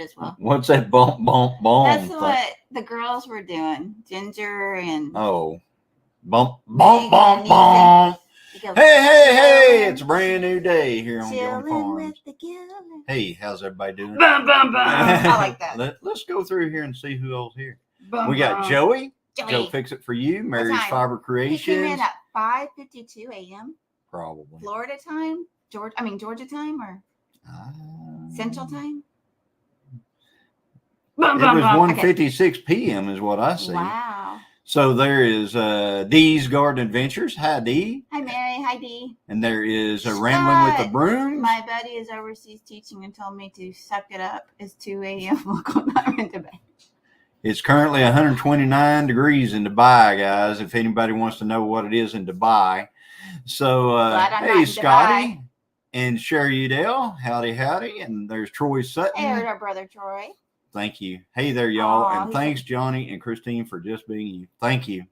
as well. What's that bump, bump, bump? That's what the girls were doing. Ginger and bump, bump, bump, Megan, bump. go, Hey, it's a brand new day here on Gilliam Chillin with Farms. the Gilliam. Hey, how's everybody doing? Bum, bum, bum. I like that. Let's go through here and see who all's here. Bum, We got bum. Joey. Joey. Joe Fix It For You. Mary's time? Fiber He Creations. came in at 5:52 a.m. Probably. Florida time, Georgia time, or Central time. It was 1:56 p.m. is what I see. Wow. So there is Dee's Garden Adventures. Hi, Dee. Hi, Mary. Hi, Dee. And there is Rambling with the Broom. My buddy is overseas teaching and told me to suck it up. It's 2 a.m. Look, I'm not into bed. It's currently 129 degrees in Dubai, guys, if anybody wants to know what it is in Dubai. So, hey, Scotty Dubai. and Sherry Udell. Howdy, howdy. And there's Troy Sutton. Hey, our brother Troy. Thank you. Hey there, y'all. Aw, and thanks, Johnny and Christine, for just being you. Thank you.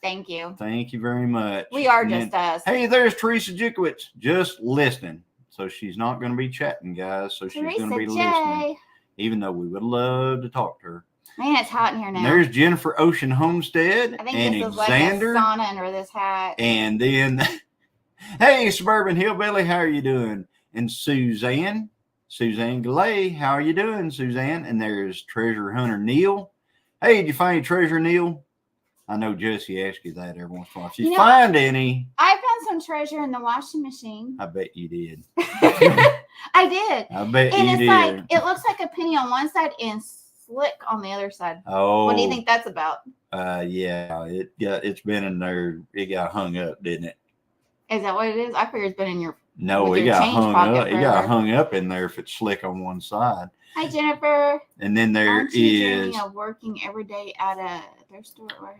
Thank you. Thank you very much. We are And just us. Hey, there's Teresa Jukowitz, just listening. So she's not going to be chatting, guys. So she's going to be listening, even though we would love to talk to her. Man, it's hot in here now. And there's Jennifer Ocean Homestead I think and this is Xander. like a sauna under this hat. And then, hey, Suburban Hillbilly, how are you doing? And Suzanne Galay, how are you doing, Suzanne? And there's Treasure Hunter Neil. Hey, did you find any treasure, Neil? I know Jesse asks you that every once in a while. If you find any. I found some treasure in the washing machine. I bet you did. I did. I bet and you it's did. like, it looks like a penny on one side and slick on the other side. Oh. What do you think that's about? Yeah, it's been in there. It got hung up, didn't it? Is that what it is? I figure it's been in your No, it got hung up. It got hung up in there if it's slick on one side. Hi, Jennifer. And then there Aren't you is dreaming of working every day at a thrift store or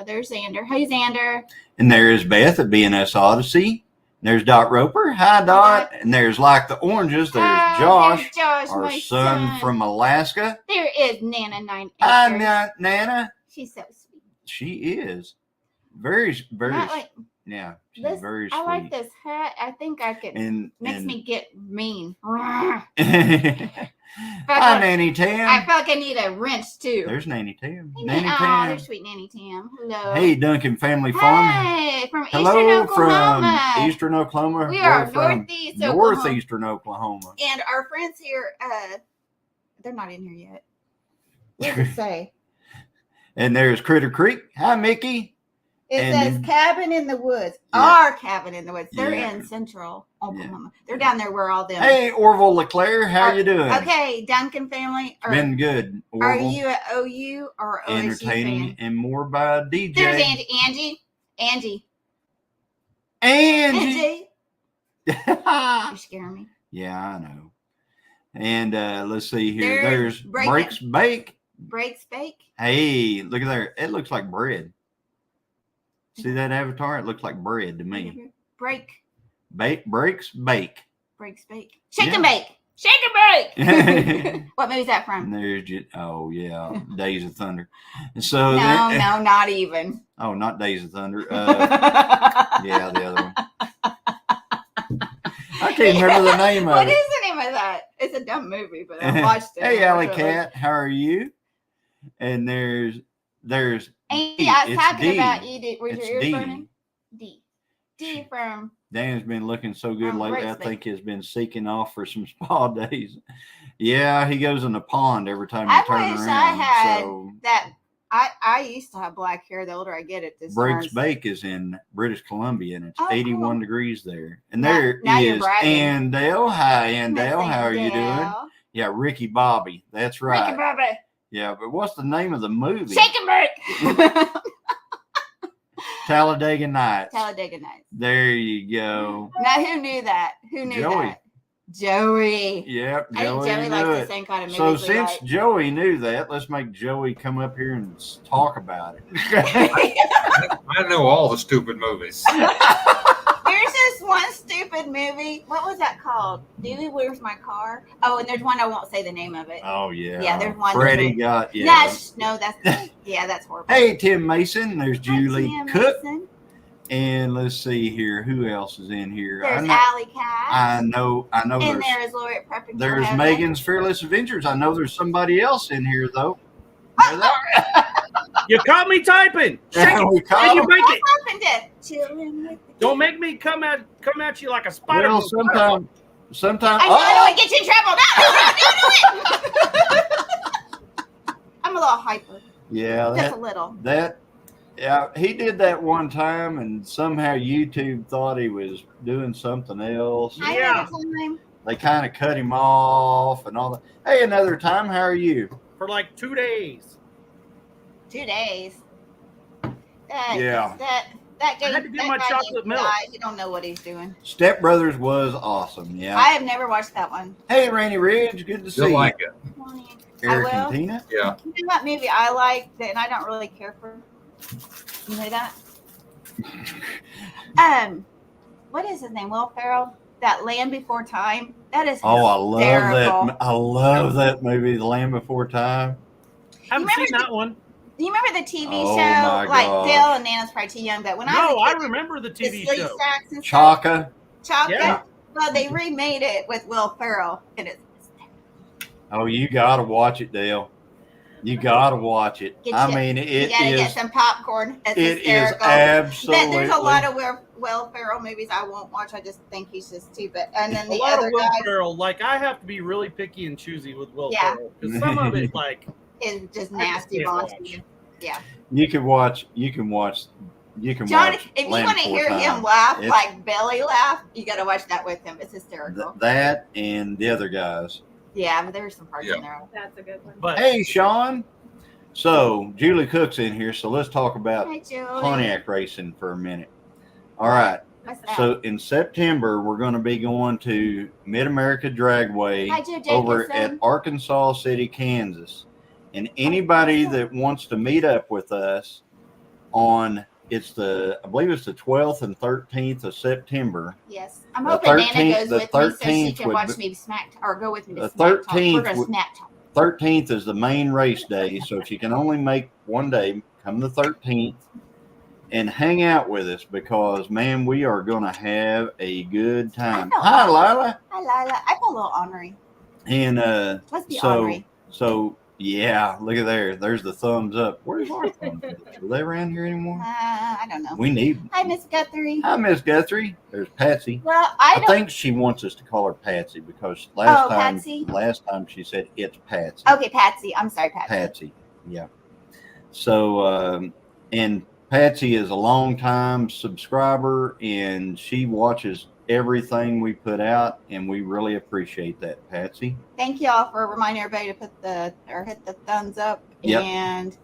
there's Xander. Hey, Xander. And there is Beth at BNS Odyssey. There's Dot Roper. Hi, Dot. And there's Like the Oranges. There's Josh, our son from Alaska. There is Nana 9 Hi, Nana. She's so sweet. She is very, very. Yeah, she's very sweet. I like this hat. I think I could. Makes me get mean. Hi, Nanny Tam. I feel like I need a wrench too. There's Nanny Tam. Hey, Nanny Tam. there's sweet Nanny Tam. Hello. Hey, Duncan Family Farm. Hey, from Hello, Eastern Oklahoma. from Eastern Oklahoma. We are northeastern Oklahoma. And our friends here, they're not in here yet. What does it say? And there's Critter Creek. Hi, Mickey. It says cabin in the woods. Yeah. Our cabin in the woods. They're in central Oklahoma. Yeah. They're down there where all them. Hey, Orville LeClaire, how you doing? Okay, Duncan family. Been good. Orville. Are you at OU or OSU Entertaining fan? And more by DJ. There's Angie. You're scaring me. Yeah, I know. And let's see here. There's Breaks Bake. Breaks Bake. Hey, look at there. It looks like bread. See that avatar? It looks like bread to me. Breaks Bake. Shake and bake. What movie is that from? There's Days of Thunder. So no, not even. Oh, not Days of Thunder. Yeah, the other one. I can't remember the name of it. What is the name of that? It's a dumb movie, but I watched it. Hey, Alley Cat, how are you? And there's Andy, I was talking about you. Were your ears burning? D from. Dan's been looking so good lately. I think he's been seeking off for some spa days. Yeah, he goes in the pond every time you turn around. I had that. I used to have black hair. The older I get, Breaks Bake is in British Columbia, and it's 81 degrees there. And there is Andale. Hi, Andale. How are you doing? Yeah, Ricky Bobby. That's right. Ricky Bobby. Yeah, but what's the name of the movie? Shake and Bake. Talladega Nights. Talladega Nights. There you go. Now, who knew that? Joey. Yep, I think Joey likes the same kind of movies. So since Joey knew that, let's make Joey come up here and talk about it. I know all the stupid movies. There's this one stupid movie. What was that called? Dewey, Where's My Car? Oh, and there's one I won't say the name of it. Oh yeah. Yeah, there's one. Freddie got that's horrible. Hey, Tim Mason. There's Julie Cook. Mason. And let's see here. Who else is in here? There's Alley Cat. I know. And there is Lori at Prepping. There's Megan's Fearless Adventures. I know there's somebody else in here though. You caught me typing. Shake Yeah, it. we caught Can you him. make it? Happened to Chillin with the Don't make me come at you like a spider. Well, sometimes. I know I don't want to get you in trouble. No, don't do it. I'm a little hyper. Yeah, Just a little. Yeah, he did that one time, and somehow YouTube thought he was doing something else. I Yeah. had a time. They kind of cut him off and all that. Hey, another time. How are you? For like 2 days. 2 days. Yeah. That guy. I had to get that my guy chocolate needs to milk. die. You don't know what he's doing. Step Brothers was awesome. Yeah. I have never watched that one. Hey, Rainy Ridge. Good to see You'll you. like it. Eric I and will. Tina. Yeah. You know what movie I like and I don't really care for? You know that? What is his name? Will Ferrell? That Land Before Time. That is Oh, I love hysterical. that. I love that movie, The Land Before Time. Haven't remember seen that one. Do you remember the TV Oh, show? my Like gosh. Dale and Nana's probably too young, but when I No, was I a kid, remember the the TV Sleep show. Sacks and stuff. Chaka. Chaka. Yeah. Well, they remade it with Will Ferrell, and it's Oh, you got to watch it, Dale. You got to watch it. Get I you- mean, you it gotta get is. some popcorn. It's It is hysterical. absolutely. There's a lot of Will Ferrell movies I won't watch. I just think he's just stupid. And then A the lot other of Will guy Ferrell. Like I have to be really picky and choosy with Will Yeah. Ferrell because some of it, like, is just I nasty, can't watch. raunchy. You can watch. You can watch. Johnny, watch if you Land want to Before hear Time. him laugh, It's- like belly laugh, you got to watch that with him. It's hysterical. That and the other guys. Yeah, but there's some parts Yeah. in there. That's a good one. but Hey, Sean. So Julie Cook's in here, so let's talk about Hi, Julie. Pontiac racing for a minute. All right. What's that? So in September, we're going to be going to Mid America Dragway Hi, Joe over Jacobson. at Arkansas City, Kansas. And anybody that wants to meet up with us on I believe it's the 12th and 13th of September. Yes, I'm The hoping 13th Nana goes the with me so she 13th can would watch be- me smack or go with me to the smack talk. 13th We're gonna would- smack talk. 13th is the main race day. So if you can only make one day, come the 13th and hang out with us because, man, we are going to have a good time. I know. Hi, Lila. Hi, Lila. I feel a little ornery. And Let's be so, ornery. so yeah, look at there. There's the thumbs up. Where's our thumbs up? Are they around here anymore? I don't know. We need. Hi, Miss Guthrie. Hi, Miss Guthrie. There's Patsy. Well, I I don't. think she wants us to call her Patsy because Oh, Patsy? last time she said it's Patsy. Okay, Patsy. I'm sorry, Patsy. Patsy. Yeah. So, and Patsy is a longtime subscriber and she watches everything we put out, and we really appreciate that, Patsy. Thank y'all for reminding everybody to hit the thumbs up. Yep. And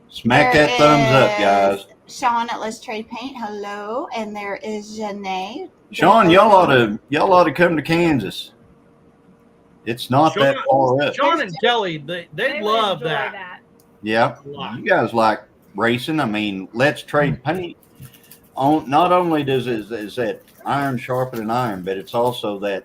Smack there that thumbs up, guys. is Sean at Let's Trade Paint. Hello, and there is Janae. Sean, y'all ought to come to Kansas. It's not Sean- that far up. John and Kelly, they would love enjoy that. Yeah. a lot. You guys like racing. I mean, Let's Trade Paint. Not only is that iron sharpening iron, but it's also that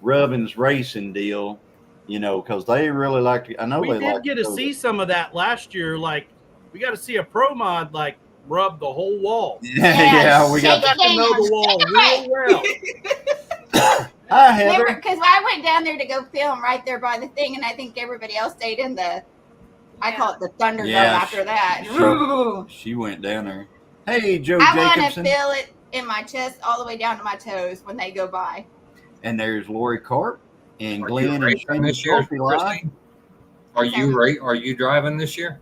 Rubbins racing deal, because they really like to. I know We they did like get to go see some of that last year. Like, we got to see a pro mod like rub the whole wall. Yeah, we got. Got to know the wall real well. Hi, Heather. Because I went down there to go film right there by the thing, and I think everybody else stayed in the. I call it the Thunderdome Yeah, after that. She went down there. Hey, Joe I want to Jacobson. feel it in my chest all the way down to my toes when they go by. And there's Lori Carp and Are Glenn you and racing Shane this year, Coffee Live. Christine? Are you driving this year?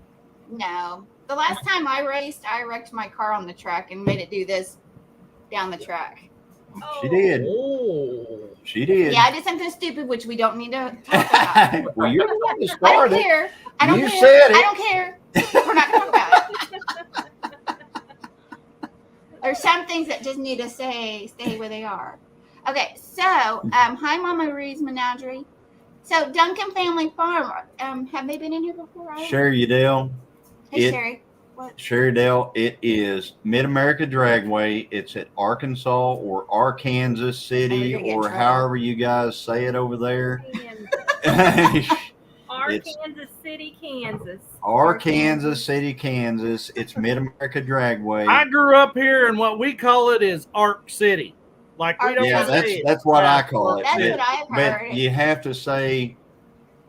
No. The last time I raced, I wrecked my car on the track and made it do this down the track. She did. Oh, She did. Yeah, I did something stupid, which we don't need to talk about. Well, you're the one that I don't started it. care. I don't You care. said it. I don't care. We're not going to talk about it. There's some things that just need to stay where they are. Okay, so hi, Mama Marie's Menagerie. So Duncan Family Farm, have they been in here before? Sherry Udell. Hey, Sherry. What? Sherrydale, it is Mid America Dragway. It's at Arkansas or Arkansas Oh, City you're gonna get in or trouble. however you guys say it over there. Arkansas City. City, Kansas. Arkansas City, Kansas. It's Mid-America Dragway. I grew up here, and what we call it is Ark City. Like we don't Yeah, say it. that's what Yeah, I call it. That's But, what I've but heard. you have to say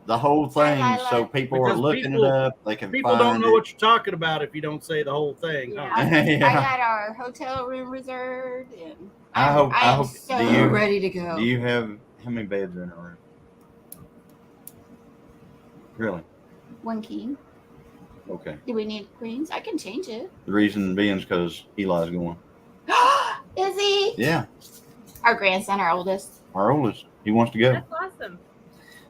the whole thing Lila. so people are Because looking people- it up. They can People find don't know it. what you're talking about if you don't say the whole thing. Yeah. Huh? I Yeah. got our hotel room reserved, and I I'm hope. so Do you ready to go. Do you have how many beds are in a room? Really? One king. Okay. Do we need queens? I can change it. The reason being is because Eli's going. Is he? Yeah, Our grandson, our oldest. our oldest. He wants to go. That's awesome.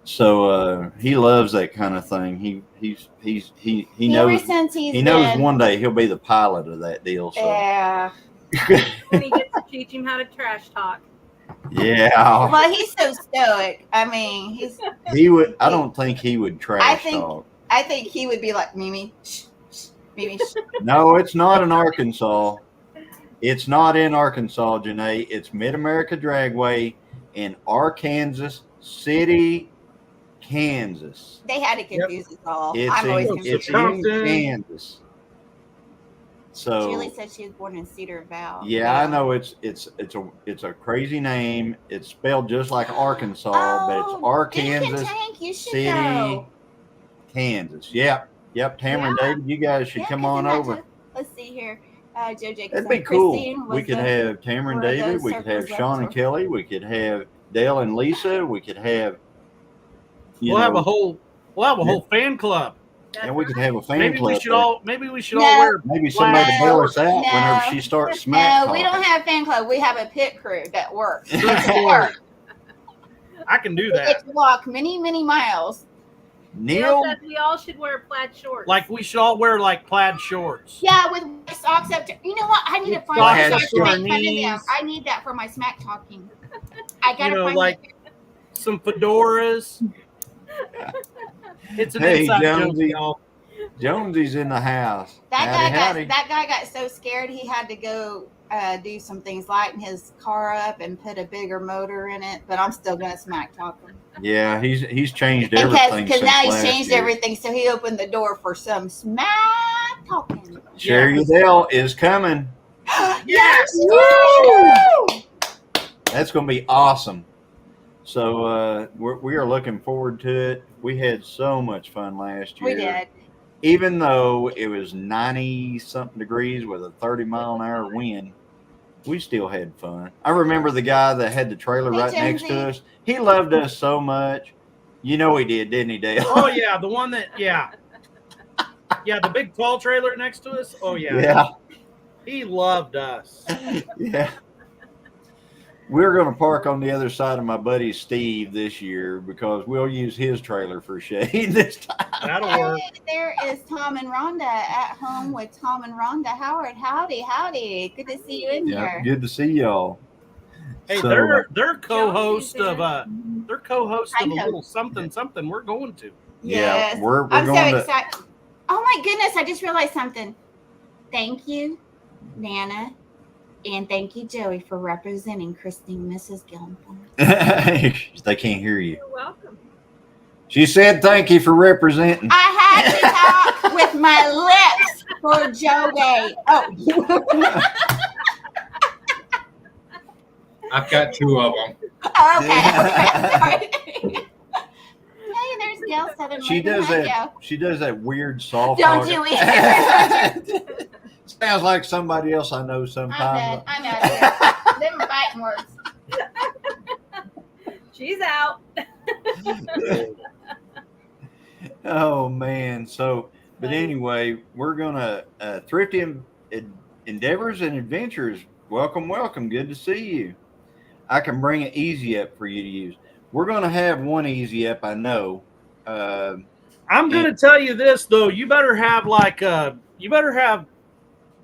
So he loves that kind of thing. He Ever knows since he's he knows been, one day he'll be the pilot of that deal. So Yeah. When he gets to teach him how to trash talk. yeah, Well, he's so stoic. I mean, he would. I don't think he would trash think- talk. I think he would be like Mimi. Shh, shh, Mimi. Shh. No, it's not in Arkansas. It's not in Arkansas, Janae. It's Mid-America Dragway in Arkansas City, Kansas. They had to confuse us all. It's I'm always in, confused. it's in Compton. Kansas. So Julie said she was born in Cedar Valley. yeah, I know it's a crazy name. It's spelled just like Arkansas, but it's Oh, Arkansas Deacon Tank, you should City, go. Kansas. Yep. Tamara and David, you guys should Yeah, come 'cause on then over. let's see here. JJ. That'd be cool. Christine We was could the- have Tamara and were David. those We could have circles Sean left and Kelly. We could have Dale and Lisa. We could have, We'll have a whole fan club. That's and we could right. have a fan Maybe club. we should there. all all No. wear. Maybe somebody to No, bail us out whenever no. she starts smack No, we talking. don't have a fan club. We have a pit crew that works. Good It Lord. works. I can do We that. get to walk many, many miles. Neil Neil, says we all should wear plaid shorts. Like we should all wear like plaid shorts. Yeah, with white socks up to. You know what? I need to With find socks that up to to make our fun of them. knees. I need that for my smack talking. I gotta You know, find like some fedoras. It's an Hey, inside joke, Jonesy. y'all. Jonesy's in the house. Howdy. that guy got so scared he had to go do some things, lighten his car up and put a bigger motor in it. But I'm still gonna smack talk him Yeah, he's changed everything. because since now he's last changed year. everything. So he opened the door for some smack talking. Sherry Yeah. Dale is coming. Yes! Woo! That's going to be awesome. So we are looking forward to it. We had so much fun last year. We did. Even though it was 90-something degrees with a 30-mile-an-hour wind, we still had fun. I remember the guy that had the trailer Hey, right next to Jonesy. us. He loved us so much. You know he did, didn't he, Dale? Oh yeah, the one that yeah, the big tall trailer next to us. Oh yeah, Yeah. he loved us. Yeah. We're going to park on the other side of my buddy Steve this year because we'll use his trailer for shade this time. That'll Hey, work. there is Tom and Rhonda at home with Tom and Rhonda Howard. Howdy. Good to see you in Yeah, here. good to see y'all. Hey, So, they're co-host of a I know. little something we're going to. Yes. yeah, we're I'm so going to. excited. Oh my goodness, I just realized something. Thank you, Nana, and thank you, Joey, for representing Christine, Mrs. Gilliam. They can't hear you. You're welcome. She said, "Thank you for representing." I had to talk with my lips for Joey. Oh, I've got two of them. okay. Sorry. Hey, there's Gail Southern. She Living. does Hi, that. Gail. She does that weird soft. Don't talking. you either. Sounds like somebody else I know I'm sometimes. dead. I'm out of here. Them fighting words. She's out. Oh man! So, but anyway, we're gonna Thrifty Endeavors and Adventures. Welcome. Good to see you. I can bring an easy up for you to use. We're gonna have one easy up. I know. I'm going to tell you this though. You better have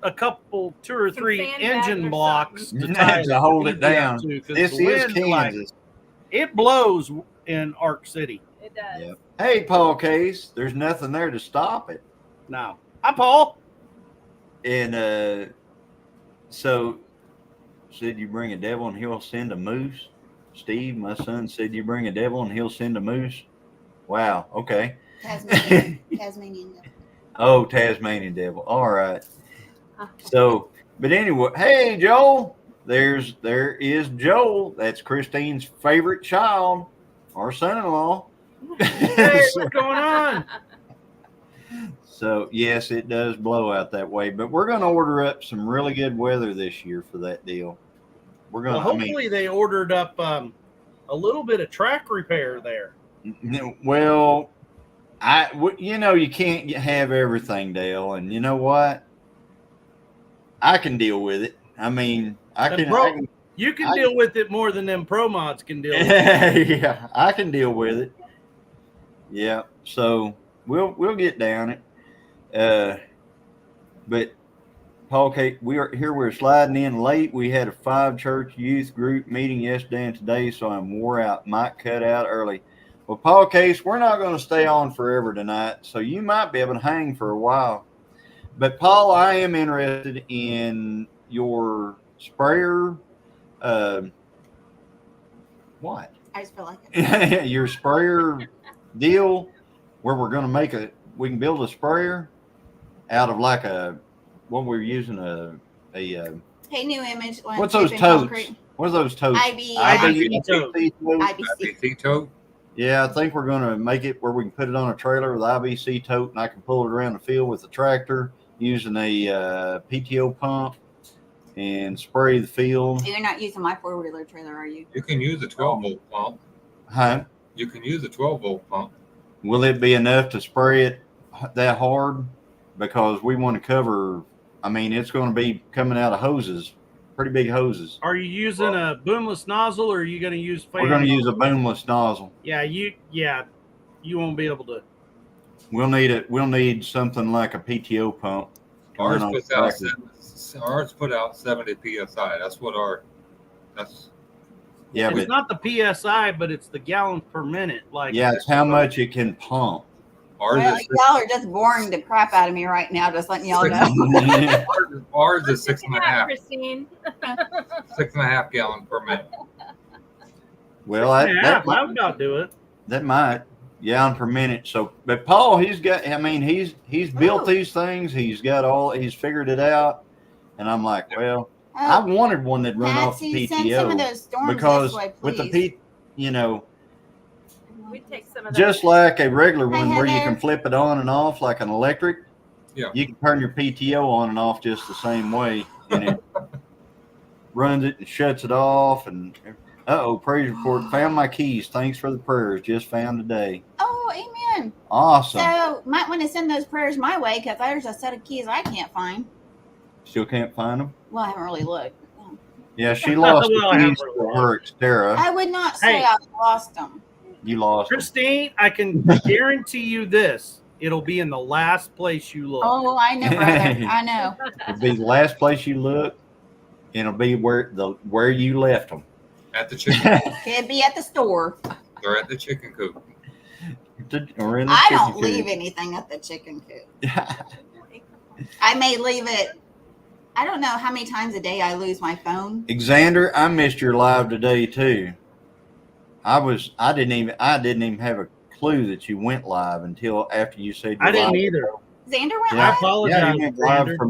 a couple, 2 or Some 3 sandbags engine or blocks something. to tie To hold it easy up down. to, 'cause This the is wind, like, Kansas. it blows in Ark City. It does. Yep. Hey, Paul Case. There's nothing there to stop it. Now, hi Paul. And so said you bring a devil and he'll send a moose. Steve, my son, said you bring a devil and he'll send a moose. Wow. Okay. Tasmanian devil. Oh, Tasmanian devil. All right. So, but anyway, hey Joel, there is Joel. That's Christine's favorite child, our son-in-law. Hey, what's going on? So yes, it does blow out that way, but we're going to order up some really good weather this year for that deal. We're going. Well, hopefully they ordered up a little bit of track repair there. Well, you can't have everything, Dale, and you know what? I can deal with it. I mean, You can deal with it more than them pro mods can deal with it. Yeah, I can deal with it. Yeah, so we'll get down it. But Paul, Kate, we're sliding in late. We had a 5-church youth group meeting yesterday and today, so I'm wore out. Might cut out early. Well, Paul Case, we're not going to stay on forever tonight, so you might be able to hang for a while. But Paul, I am interested in your sprayer. What? I just feel like it. Your sprayer deal, where we're going to we can build a sprayer out of like what we're using Hey, new image. what's those totes? What are those totes? IBC tote. IBC tote. Yeah, I think we're going to make it where we can put it on a trailer with IBC tote, and I can pull it around the field with the tractor using a PTO pump and spray the field. You're not using my 4-wheeler trailer, are you? You can use a 12-volt pump. Huh? You can use a 12-volt pump. Will it be enough to spray it that hard? Because we want to cover, it's going to be coming out of hoses, pretty big hoses. Are you using a boomless nozzle, or are you going to use fan? We're going to use a boomless nozzle. Yeah, you won't be able to. We'll need something like a PTO pump. Ours put out 70 psi. That's what Yeah, it's not the PSI, but it's the gallons per minute. It's how much it can pump. Ours Y'all are just boring the crap out of me right now, just letting y'all know. ours is 6.5. Christine. 6.5 gallons per minute. Well, that would about do it. That might gallon per minute. So, but Paul, he's built these things. He's figured it out. And I'm like, well, I wanted one that run off the PTO. Send some of those storms because this way, with the We take some of just like a regular one where you Heather. can flip it on and off like an electric. Yeah. You can turn your PTO on and off just the same way, and it runs it and shuts it off. And praise report. Found my keys. Thanks for the prayers. Just found today. Oh, amen. Awesome. So might want to send those prayers my way because there's a set of keys I can't find. Still can't find them. Well, I haven't really looked. Yeah, she lost Well, I the haven't keys really to her Xterra. I would not say Hey. I lost them. You lost them. Christine, I can guarantee you this: it'll be in the last place you look. Oh, I know, brother. I know. It'll be the last place you look, and it'll be where you left them. At the chicken. Could be at the store. They're at the chicken coop. Or in the I chicken don't coop. leave anything at the chicken coop. I may leave it. I don't know how many times a day I lose my phone. Xander, I missed your live today too. I didn't even have a clue that you went live until after you said I didn't live. either. Xander went Yeah. I live. apologize. Yeah, you went live Xander. from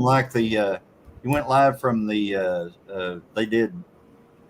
you went live from they did.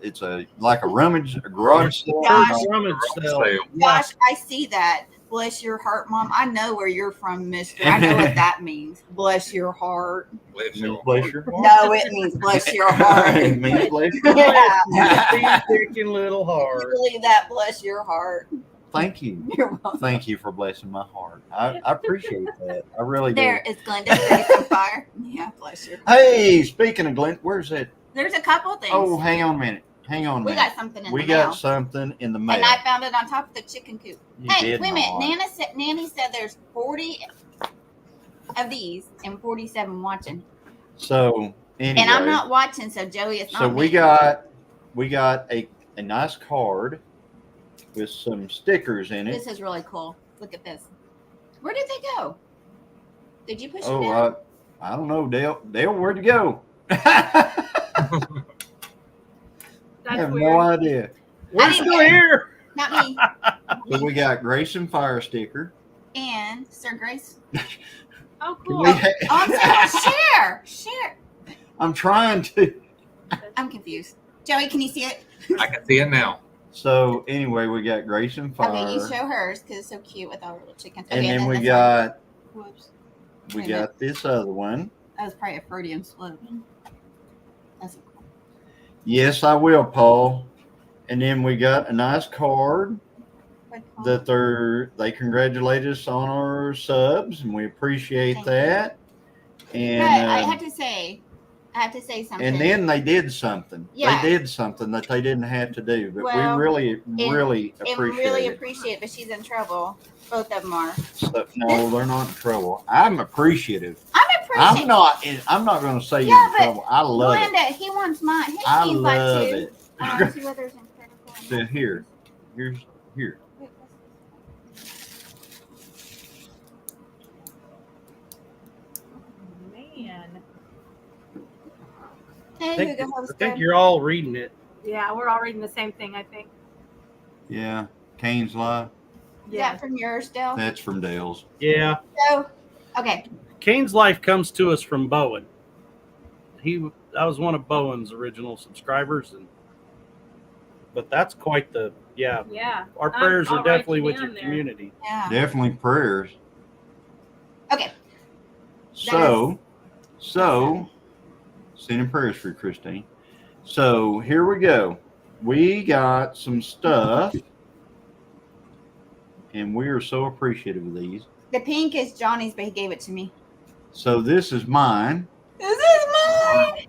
It's like a garage sale. Gosh. Rummage sale. Sale. Gosh, I see that. Bless your heart, Mom. I know where you're from, mister. I know what that means. Bless your heart. Bless your Bless your heart. No, it means bless your heart. It means bless your Yeah. Thinking little You hard. believe that? Bless your heart. Thank you. You're welcome. Thank you for blessing my heart. I appreciate that. I really do. There is Glenda Grace on fire. Yeah, bless your heart. Hey, speaking of Glenn, where's that? There's a couple things. Oh, hang on a minute. Hang on a we minute. got something in We the got mail. something in the mail. And I found it on top of the chicken coop. You Hey, did wait a minute. not. Nanny said there's 40 of these and 47 watching. So anyway, And I'm not watching, so Joey, it's not so me. we got a nice card with some stickers in it. This is really cool. Look at this. Where did they go? Did you push them Oh, down? I don't know, Dale. Dale, where'd you go? I That's have weird. no idea. We're didn't still get it. here. Not me. So we got Grayson Fire sticker. and Sir Grace. Oh, Can cool. we ha- Oh, I'm saying share. I'm trying to. I'm confused. Joey, can you see it? I can see it now. So anyway, we got Grace and Fire. Okay, you show hers because it's so cute with all her little chickens. And Okay, then we this got one. Whoops. we Wait a minute. got this other one. That was probably a Freudian slip. That's cool. Yes, I will, Paul. And then we got a nice card that they congratulated us on our subs, and we appreciate Thank that. And But I have to say something. and then they did something. Yeah. They did something that they didn't have to do, but Well, we really and appreciate really it. appreciate it, but she's in trouble. Both of them are. So, no, they're not in trouble. I'm appreciative. I'm appreciative. I'm not going to say Yeah, you're in but trouble. I love it. Glenda, he wants mine. His I seems like love two. it. See whether it's incredible. So here. Wait, what's Man. Hey, I think, Hugo I Hoster. think you're all reading it. Yeah, we're all reading the same thing, I think. Yeah. Kane's Life. Is that from yours, Dale? That's from Dale's. Yeah. So, okay. Kane's Life comes to us from Bowen. That was one of Bowen's original subscribers, but that's quite the Yeah. Our prayers I'll are write definitely you with your down there. community. Yeah. Definitely prayers. Okay. So sending prayers for Christine. So here we go. We got some stuff, and we are so appreciative of these. The pink is Johnny's, but he gave it to me. So this is mine. This is mine.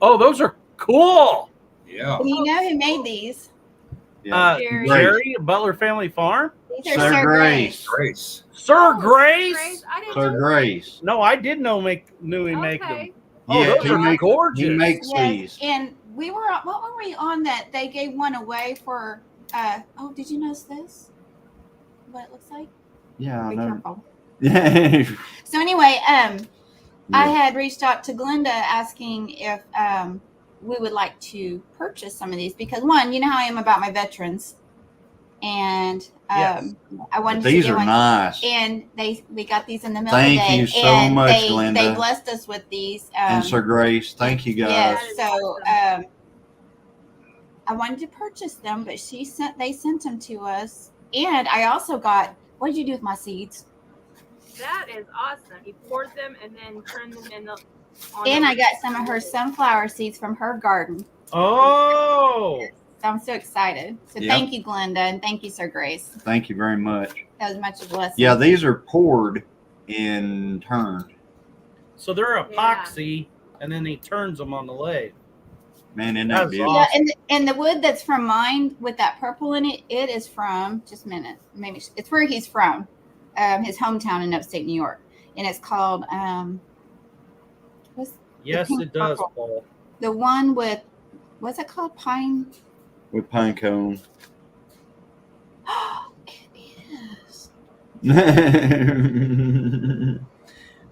Oh, those are cool. Yeah. And you know who made these? Jerry. Jerry, Butler Family Farm. These are Sir Sir Grace. Grace. Sir Oh, Grace. I didn't Sir know. Grace. No, I did knew he make them. Okay. Oh, Yeah, those he are makes- gorgeous. He makes Yes, these. and we were what were we on that they gave one away for oh, did you notice this? What it looks like? Yeah, I Be know. careful. Yeah. So anyway, I had reached out to Glenda asking if we would like to purchase some of these because one, you know how I am about my veterans. And Yes. I wanted These to get are one. nice. And we got these in the mail Thank today. you so and much, they Glenda. blessed us with these. And Sir Grace, thank you guys. Yes, That is so awesome. I wanted to purchase them, but they sent them to us. And I also got, what did you do with my seeds? That is awesome. You poured them and then turned them in the. And I got some of her sunflower seeds from her garden. Oh, So I'm so excited. So Yeah. thank you, Glenda, and thank you, Sir Grace. Thank you very much. That was much a blessing. Yeah, these are poured and turned. so they're Yeah. epoxy, and then he turns them on the lathe. Man, isn't That's that beautiful? Yeah, and the wood that's from mine with that purple in it, it is from, just a minute, maybe it's where he's from, his hometown in upstate New York. And it's called, Yes, pink it does, purple. Paul. the one with, what's it called? Pine? With pine cone. It is.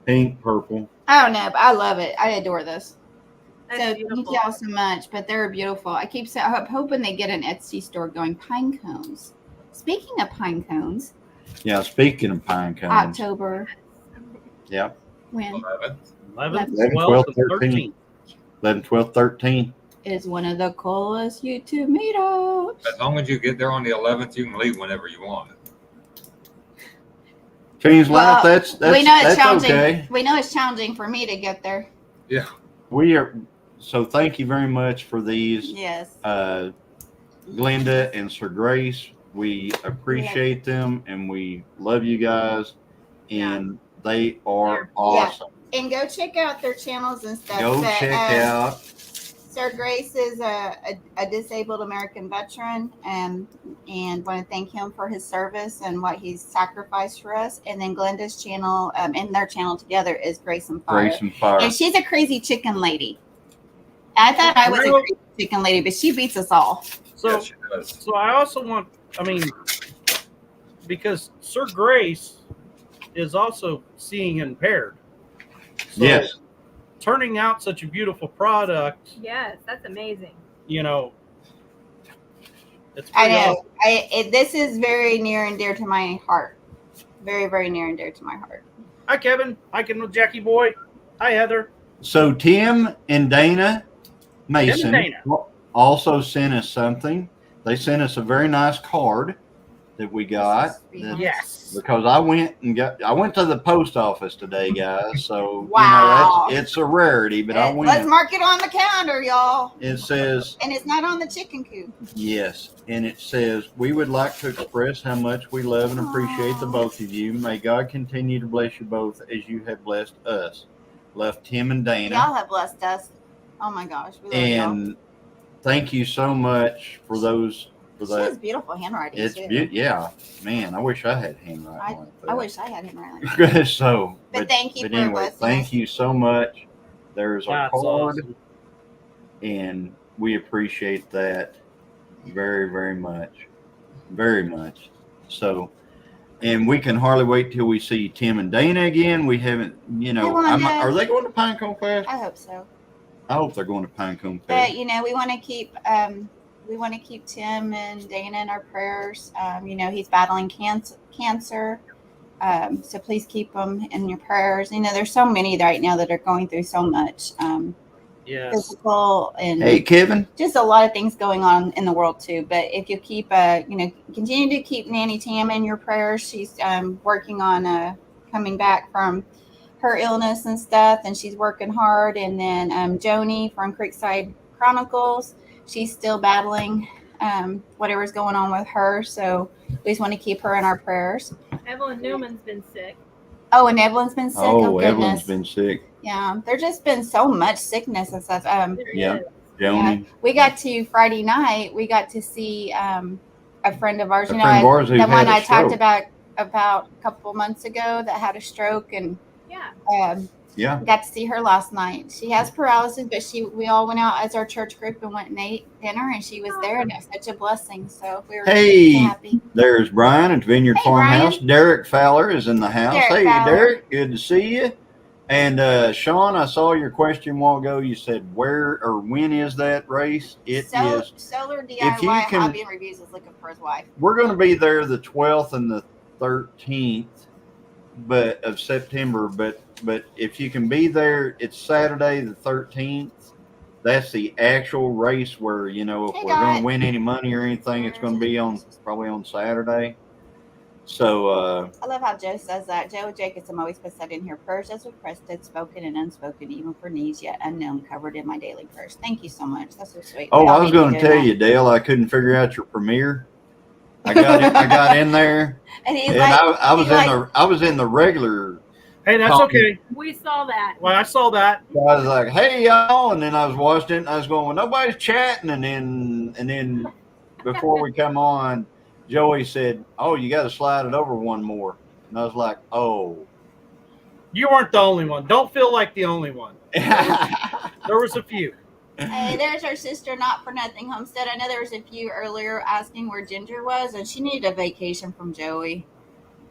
Pink, purple. I don't know, but I love it. I adore this. That's So beautiful. thank y'all so much, but they're beautiful. I keep saying, I'm hoping they get an Etsy store going. Pine cones. Speaking of pine cones, Yeah, speaking of pine cones. October, Yeah. when 11. 11, 11, 12, 12, and 13. 11, 12, 13. is one of the coolest YouTube meetups. As long as you get there on the 11th, you can leave whenever you want. Change life, Well, that's we know it's that's challenging. okay. We know it's challenging for me to get there. Yeah. We are so thank you very much for these. Yes. Glenda and Sir Grace. We appreciate them and we love you guys. And they are awesome. And go check out their channels and stuff. Go But, check out. Sir Grace is a disabled American veteran and want to thank him for his service and what he's sacrificed for us. And then Glenda's channel and their channel together is Grace and Fire. Grace and Fire. And she's a crazy chicken lady. I thought I was a crazy chicken lady, but she beats us all. So, Yes, she does. so I also want, because Sir Grace is also seeing impaired. So Yes. turning out such a beautiful product, Yes, that's amazing. it's I pretty know. awesome. This is very near and dear to my heart. very, very near and dear to my heart. Hi, Kevin. Hi, Jackie boy. Hi, Heather. So Tim and Dana Mason Dana. also sent us something. They sent us a very nice card that we got. Yes. Because I went to the post office today, guys. So Wow. it's a rarity, but I went. Let's mark it on the calendar, y'all. It says, and it's not on the chicken coop. Yes, and it says, we would like to express how much we love and appreciate the both of you. May God continue to bless you both as you have blessed us. Love, Tim and Dana. Y'all have blessed us. Oh my gosh, we love y'all. Thank you so much for those. She has beautiful handwriting. It's beautiful. Yeah, man, I wish I had handwriting like that. I wish I had handwriting. So, but thank you. But anyway, thank you so much. There's our card, awesome. And we appreciate that very, very much, very much. So, and we can hardly wait till we see Tim and Dana again. We haven't, are they going to Pinecone Fest? I hope so. I hope they're going to Pinecone Fest. But we want to keep. We want to keep Tim and Dana in our prayers. He's battling cancer. So please keep him in your prayers. There's so many right now that are going through so much physical and hey, Kevin, just a lot of things going on in the world too. But if you keep, continue to keep Nanny Tam in your prayers. She's working on coming back from her illness and stuff, and she's working hard. And then Joni from Creekside Chronicles. She's still battling whatever's going on with her. So we just want to keep her in our prayers. Evelyn Newman's been sick. Oh, and Evelyn's been sick. Oh, Evelyn's been sick. Yeah, there's just been so much sickness and stuff. Yeah, Joni. Yeah. We got to Friday night. We got to see a friend of ours. The one I talked about a couple months ago that had a stroke, and got to see her last night. She has paralysis, but we all went out as our church group and went and ate dinner, and she was there, and it was such a blessing. So we were happy. There's Brian at Vineyard Farmhouse. Brian. Derek Fowler is in the house. Derek, good to see you. And Sean, I saw your question a while ago. You said where or when is that race? It is Solar DIY Hobby and Reviews is looking for his wife. We're going to be there the 12th and the 13th of September, but if you can be there, it's Saturday the 13th. That's the actual race where, if we're going to win any money or anything, it's going to be probably on Saturday. So I love how Joe says that. Joe Jacobson always puts that in here. Prayers as requested, spoken and unspoken, even for needs yet unknown, covered in my daily prayers. Thank you so much. That's so sweet. Oh, I was going to tell you, Dale, I couldn't figure out your premiere. I got in there, and I was in the regular. Hey, that's okay. We saw that. Well, I saw that. So I was like, "Hey, y'all," and then I was watching it. And I was going, "Well, nobody's chatting," and then before we come on, Joey said, "Oh, you got to slide it over one more," and I was like, "Oh." You weren't the only one. Don't feel like the only one. There was a few. Hey, there's our sister, Not For Nothing Homestead. I know there was a few earlier asking where Ginger was, and she needed a vacation from Joey.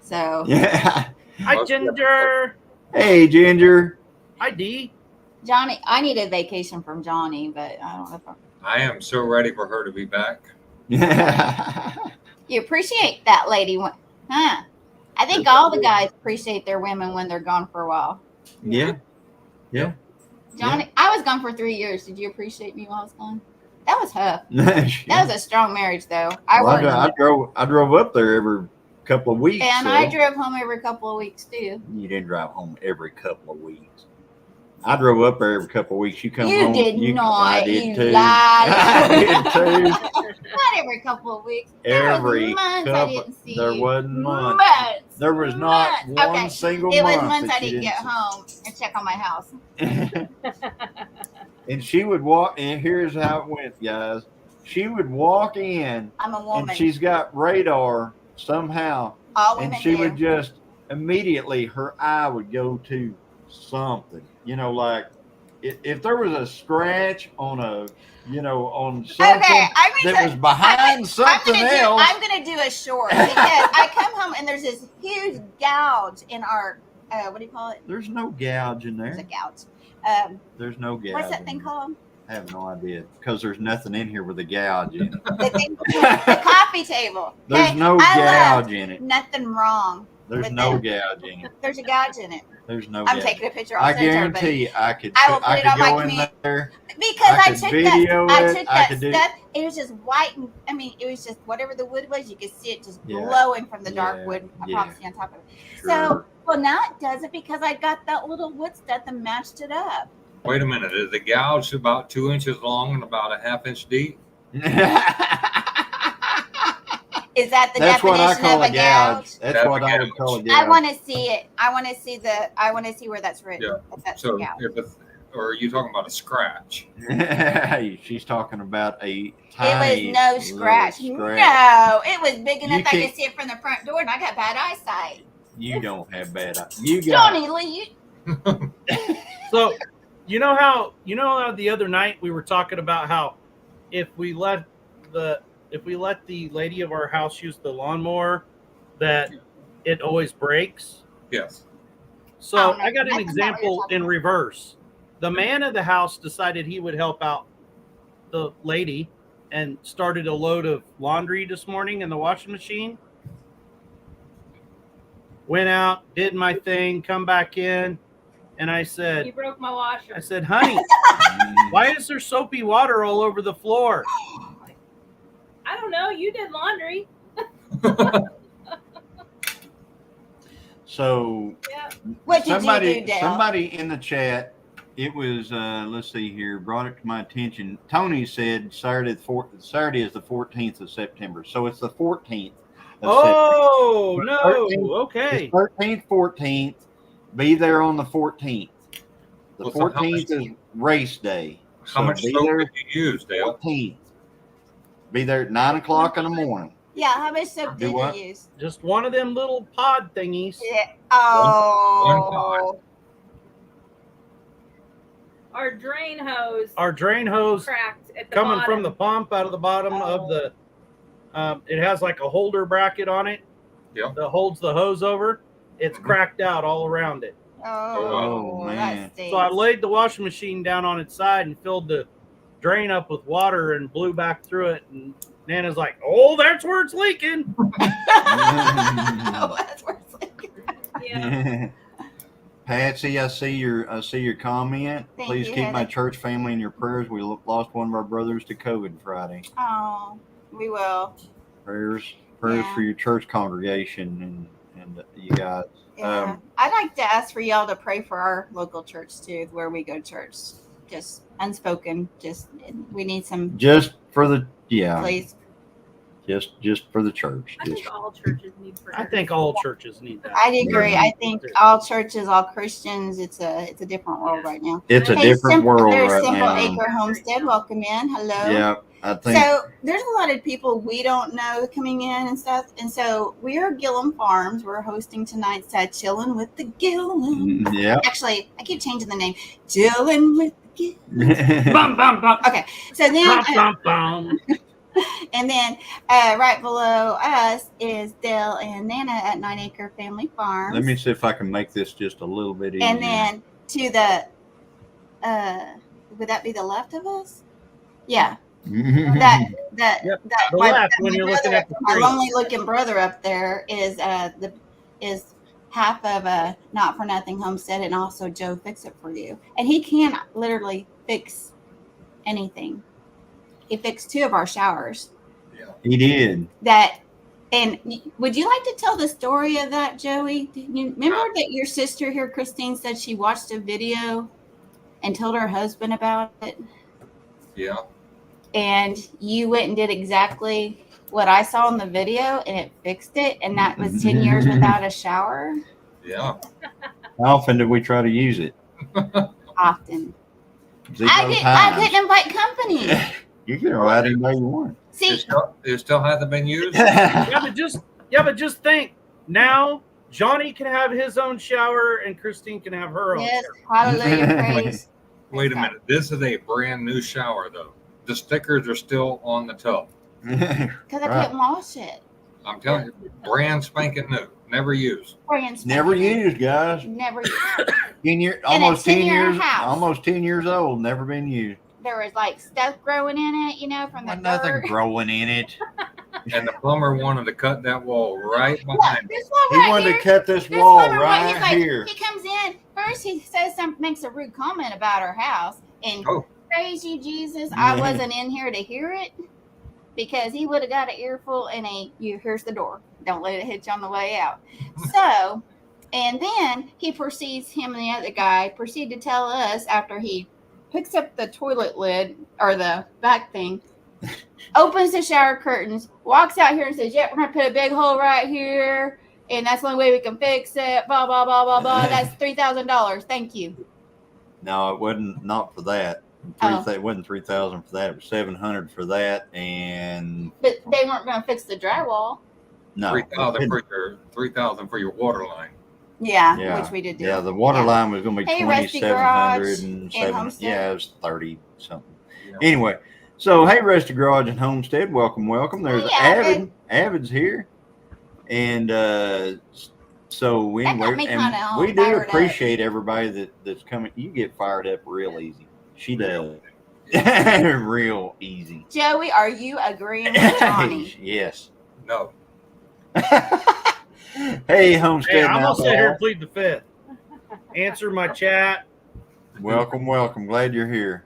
So yeah. Hi, Ginger. Hey, Ginger. Hi, Dee. Johnny, I need a vacation from Johnny, but I don't know if I am so ready for her to be back. You appreciate that lady, huh? I think all the guys appreciate their women when they're gone for a while. Yeah. Johnny, I was gone for 3 years. Did you appreciate me while I was gone? That was tough. That was a strong marriage, though. I drove up there every couple of weeks. And I drove home every couple of weeks too. You didn't drive home every couple of weeks. I drove up there every couple of weeks. You come home. You did not. I did you too. lied. I did too. Not every couple of weeks. Every months couple. I didn't see There you. wasn't months. There was not one single month. It was months I didn't get home and check on my house. And she would walk, and here's how it went, guys. She would walk in. I'm a woman. And she's got radar somehow. All women and she do. would just immediately, her eye would go to something. Like if there was a scratch on on something that was behind something else. I'm going to do a short because I come home and there's this huge gouge in our, what do you call it? There's no gouge in there. There's a gouge. There's no gouge. What's that thing called? I have no idea because there's nothing in here with a gouge in it. The coffee table. There's no gouge in it. Nothing wrong There's With no the- gouge in it. There's a gouge in it. There's no I'm gouge. taking a picture. I'll I send it to everybody. guarantee you, I could I will put it on my go in community- there. Because I I could took video that, I it. took I that could do- stuff. It was just white, and I mean, it was just whatever the wood was. You could see it just Yeah. glowing from the dark Yeah. wood Yeah. epoxy on top of it. Sure. So, well, now it does it because I got that little wood stuff and matched it up. Wait a minute. Is the gouge about 2 inches long and about a half inch deep? Is that the That's what I definition call of a gouge. That's That's what a I would gouge. call a I gouge. want to see it. I want to see where that's written. Yeah. If that's So, the gouge. if it's, or are you talking about a scratch? She's talking about a It tiny was no little scratch. scratch. No, it was big enough You I can't- could see it from the front door, and I got bad eyesight. You don't have bad eyes. You got Johnny Lee, So, you know how the other night we were talking about how if we let the lady of our house use the lawnmower, that it always breaks. Yes. So Oh, no, I got an that's not what you're example talking in about. reverse. The man of the house decided he would help out the lady and started a load of laundry this morning in the washing machine. Went out, did my thing, come back in, and I You said, broke my washer. honey, why is there soapy water all over the floor? I don't know. You did laundry. So Yeah. what did you do, Dale? somebody in the chat, it was let's see here, brought it to my attention. Tony said Saturday is the 14th of September. So it's the 14th of Oh, no. 13th. Okay. It's 13th, 14th. Be there on the 14th. The Well, so how 14th is race day. How So much be soap there did you use, Dale? 14th. Be there at 9 o'clock in the morning. Yeah, how much soap Do did what? you use? Just one of them little pod thingies. Yeah. Oh. Our drain hose Our drain hose cracked at the coming bottom. from the pump out of the bottom of the it has like a holder bracket on it Yep. that holds the hose over. It's cracked out all around it. Oh, man. that stinks. So I laid the washing machine down on its side and filled the drain up with water and blew back through it. And Nana's like, "Oh, that's where it's leaking." Oh, that's worse. Yeah. Patsy, I see your comment. Thank Please you, keep my Heather. church family in your prayers. We lost one of our brothers to COVID Friday. Oh, we will. Prayers Yeah. for your church congregation and you guys. Yeah. I'd like to ask for y'all to pray for our local church too, where we go to church. Just unspoken. Just we need some, Just for the please. just for the church. I Just- think all churches need prayers. I think all churches need that. I agree. I think all churches, all Christians, it's a different world right now. it's a Hey, different world there's right Simple now. Acre Homestead. Welcome in. Hello. Yeah, I think So there's a lot of people we don't know coming in and stuff. And so we are Gilliam Farms. We're hosting tonight's Chillin with the Gilliam. yeah. Actually, I keep changing the name. Chillin with the Gilliam. Bum, bum, bum. Okay. So then, Bum, bum, bum. and then right below us is Dale and Nana at 9 Acre Family Farms. Let me see if I can make this just a little bit easier. And then to the, would that be the left of us? Yeah. That Yep, that the my, left that when my you're looking brother- at the my screen. lonely looking brother up there is half of a Not for Nothing Homestead, and also Joe Fix It For You, and he can literally fix anything. He fixed 2 of our showers. He did. And would you like to tell the story of that, Joey? Did you remember that your sister here, Christine, said she watched a video and told her husband about it? Yeah. And you went and did exactly what I saw in the video, and it fixed it, and that was 10 years without a shower? Yeah. How often did we try to use it? Often. Zero I times. couldn't invite company. You can invite anybody you want. See, It still hasn't been used? Yeah, but just think. Now Johnny can have his own shower and Christine can have her own. yes, shower. hallelujah, praise. Wait a minute. This is a brand new shower, though. The stickers are still on the tub. Because I couldn't wash it. I'm telling you, brand spanking new. Never used. Friends, Never used, guys. Never used. 10 years, And almost it's 10 in your years, house. almost 10 years old. Never been used. There was like stuff growing in it, from the Wasn't nothing dirt. growing in it. And the plumber wanted to cut that wall right behind. This wall He right wanted here. to cut this This wall plumber, right he's like, here. he comes in first. He says makes a rude comment about our house, and Oh. praise you, Jesus, I wasn't in here to hear it because he would have got an earful and here's the door. Don't let it hit you on the way out. So, and then him and the other guy proceed to tell us after he picks up the toilet lid or the back thing, opens the shower curtains, walks out here and says, "Yep, we're gonna put a big hole right here, and that's the only way we can fix it." Blah blah blah blah blah. That's $3,000. Thank you. No, it wasn't. Not for that. It wasn't 3,000 for that. It was 700 for that, and But they weren't gonna fix the drywall. no, 3,000 for your water line. Yeah, which we did do. Yeah, the water line was going to be Hey, Rusty 2,700 Garage and and 7. Homestead. Yeah, it was 30 something. Yeah. Anyway, so hey, Rusty Garage and Homestead, welcome. There's Hey, Avid's here, and so That got anyway, me and kinda we do fired up. appreciate everybody that's coming. You get fired up real easy. She does, real easy. Joey, are you agreeing with Johnny? Yes. No. Hey, Homestead. Hey, I'm now, gonna sit here Paul. and plead the fifth. Answer my chat. Welcome. Glad you're here.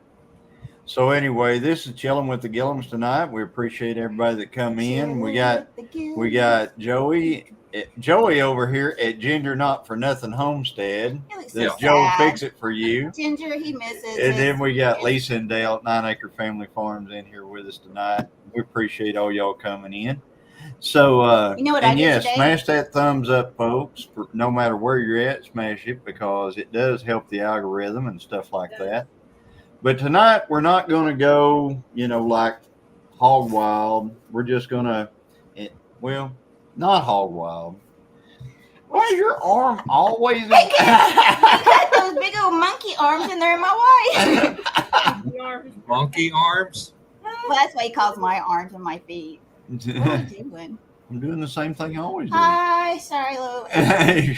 So anyway, this is Chillin with the Gilliams tonight. We appreciate everybody that come in. We got Joey over here at Ginger Not For Nothing Homestead. This Joe Fix It For You. Ginger, he misses. And then we got Lisa and Dale at 9 Acre Family Farms in here with us tonight. We appreciate all y'all coming in. So, you know what I did today? Smash that thumbs up, folks. No matter where you're at, smash it because it does help the algorithm and stuff like that. But tonight we're not going to go, like hog wild. We're just going to, not hog wild. Why is your arm always? I got those big old monkey arms and they're in my way. Monkey arms? Well, that's why he calls my arms and my feet. What are you doing? I'm doing the same thing I always do. Hi, sorry, Lou. Hey,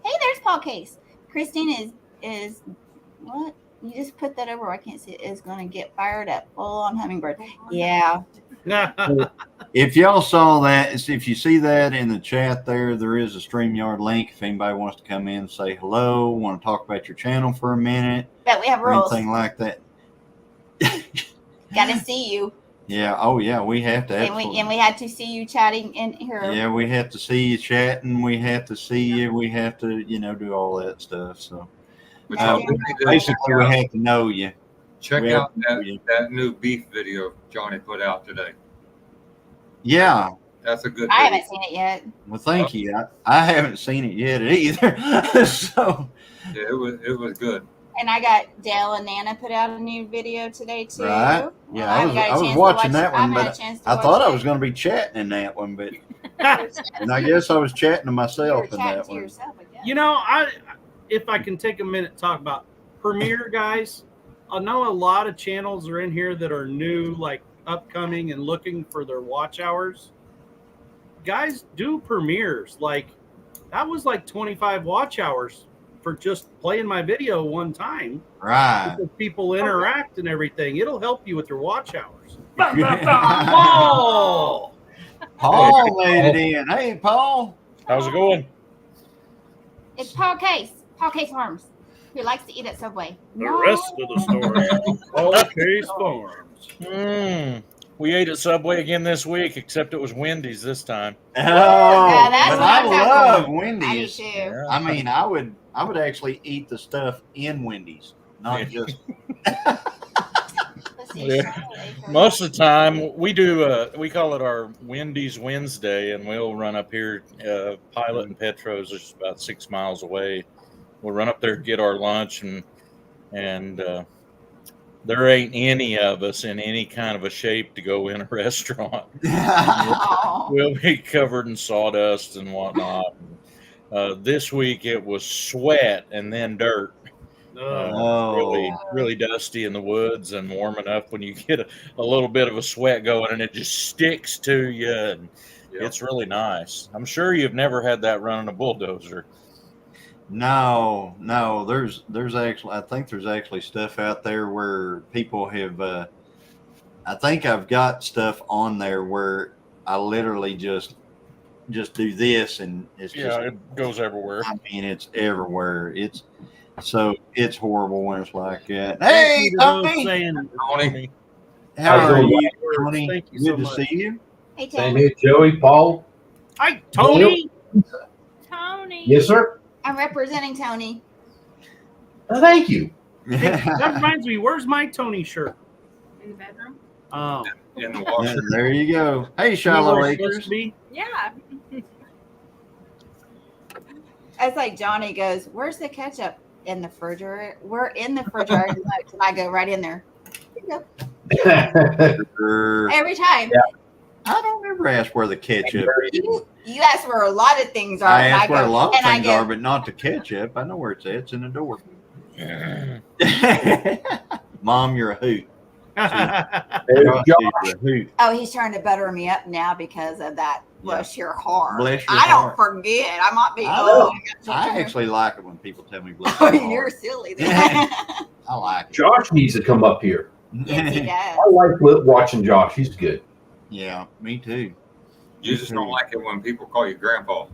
there's Paul Case. Christine is what? You just put that over. I can't see it. Is going to get fired up. Full on hummingbird. Yeah. If y'all saw that, if you see that in the chat there is a StreamYard link. If anybody wants to come in and say hello, want to talk about your channel for a minute, But we have or rules. anything like that. Got to see you. Yeah. Oh, yeah. We have to. And we had to see you chatting in here. Yeah, we have to see you chatting. We have to see you. We have to, do all that stuff. So basically, we have to know you. Check out that new beef video Johnny put out today. Yeah. That's a good I video. haven't seen it yet. Well, thank you. I haven't seen it yet either. So Yeah, it was good. And I got Dale and Nana put out a new video today too. Right. Yeah, Well, I was watching that one, but I thought I was going to be chatting in that one, but and I guess I was chatting to myself in that one. If I can take a minute to talk about premiere, guys, I know a lot of channels are in here that are new, like upcoming and looking for their watch hours. Guys, do premieres. Like that was like 25 watch hours for just playing my video one time. Right. Because people interact and everything. It'll help you with your watch hours. Paul made it in. Hey, Paul. How's it going? It's Paul Case. Paul Case Farms. Who likes to eat at Subway. The rest of the story. Paul Case Farms. We ate at Subway again this week, except it was Wendy's this time. Oh, Yeah, that's but what I I'm talking love I do Wendy's. too. Yeah. I mean, I would actually eat the stuff in Wendy's, not just. Let's see. Yeah. Most of the time, we do. We call it our Wendy's Wednesday, and we'll run up here. Pilot and Petros is about 6 miles away. We'll run up there, get our lunch, and there ain't any of us in any kind of a shape to go in a restaurant. Oh. We'll be covered in sawdust and whatnot. This week it was sweat and then dirt. Really, really dusty in the woods and warm enough when you get a little bit of a sweat going and it just sticks to you. And it's really nice. I'm sure you've never had that running a bulldozer. No. There's actually, I think there's actually stuff out there where people have. I think I've got stuff on there where I literally just do this, and it's just. Yeah, it goes everywhere. I mean, it's everywhere. It's horrible when it's like that. Thank Hey, you to those Tony, saying, Tony, how How's are it going, you, words. Tony? Thank you Good so to much. see you. Hey, Same Tony. here, Joey, Paul. Hi, Tony. Tony. Yes, sir. I'm representing Tony. Thank you. That reminds me, where's my Tony shirt? In the bedroom. Oh, in the washer. There you go. Hey, you know Shiloh where it's supposed Acres. to be? Yeah. It's like Johnny goes, "Where's the ketchup in the refrigerator?" We're in the refrigerator, and I go right in there. Here you go. Sure. Every time. Yeah. I don't ever ask where the ketchup is. You ask where a lot of things are. I and ask where a lot of and I things go, are, but not the ketchup. I know where it's at. It's in the door. Mom, you're a hoot. There's Josh, Josh. you're a hoot. "Oh, he's trying to butter me up now because of that. Bless your heart. Bless your I don't heart. forget. I might be. I Oh, I actually like it when people tell me bless oh, your you're heart. silly. I like Josh needs to come up here. Yes, he it. does. I like watching Josh. He's good. Yeah, me too. You just don't like it when people call you grandpa.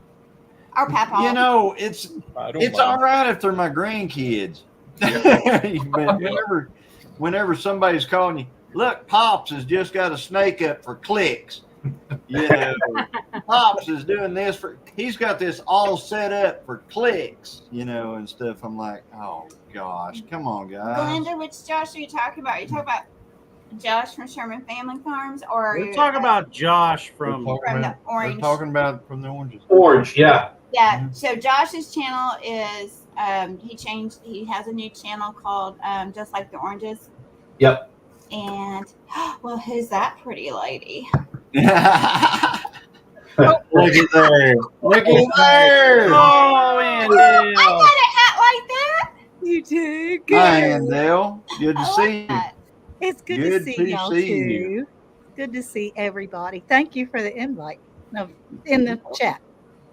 Our papa. You know, it's I don't it's mind. all right if they're my grandkids. But whenever somebody's calling you, look, Pops has just got a snake up for clicks. You know, Pops is doing this he's got this all set up for clicks, you know, and stuff. I'm like, oh gosh, come on, guys. Glenda, which Josh are you talking about? Are you talking about Josh from Sherman Family Farms, or are We're you talking about Josh from. from the Orange? We're talking about from the oranges. Orange, yeah. Yeah. So Josh's channel is he has a new channel called Just Like the Oranges. Yep. And well, who's that pretty lady? Look at there. Look at there. Oh, I Andale. got a hat like that. You do. Good. Hi, Andale. Good to I see like that. It's good Good to see to y'all see too. you. Good to see everybody. Thank you for the invite. No, in the chat.